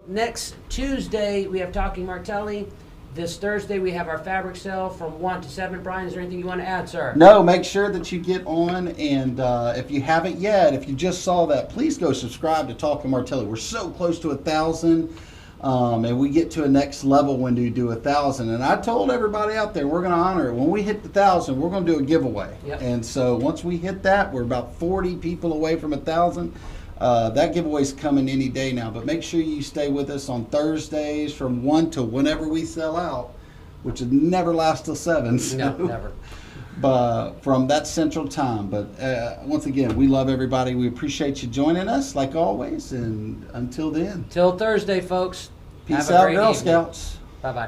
Speaker 1: Next Tuesday, we have Talking Martelli. This Thursday, we have our fabric sale from 1 to 7. Brian, is there anything you want to add, sir?
Speaker 2: No, make sure that you get on, and if you haven't yet, if you just saw that, please go subscribe to Talking Martelli. We're so close to 1,000, and we get to a next level when we do 1,000. And I told everybody out there, we're going to honor it. When we hit the 1,000, we're going to do a giveaway.
Speaker 1: Yep.
Speaker 2: And so once we hit that, we're about 40 people away from 1,000. That giveaway's coming any day now, but make sure you stay with us on Thursdays from 1 to whenever we sell out, which will never last till 7. So.
Speaker 1: No, never.
Speaker 2: But from that central time. But once again, we love everybody. We appreciate you joining us like always. And until then,
Speaker 1: Till Thursday, folks.
Speaker 2: peace
Speaker 1: Have a
Speaker 2: out,
Speaker 1: great
Speaker 2: Girl
Speaker 1: evening.
Speaker 2: Scouts.
Speaker 1: Bye-bye.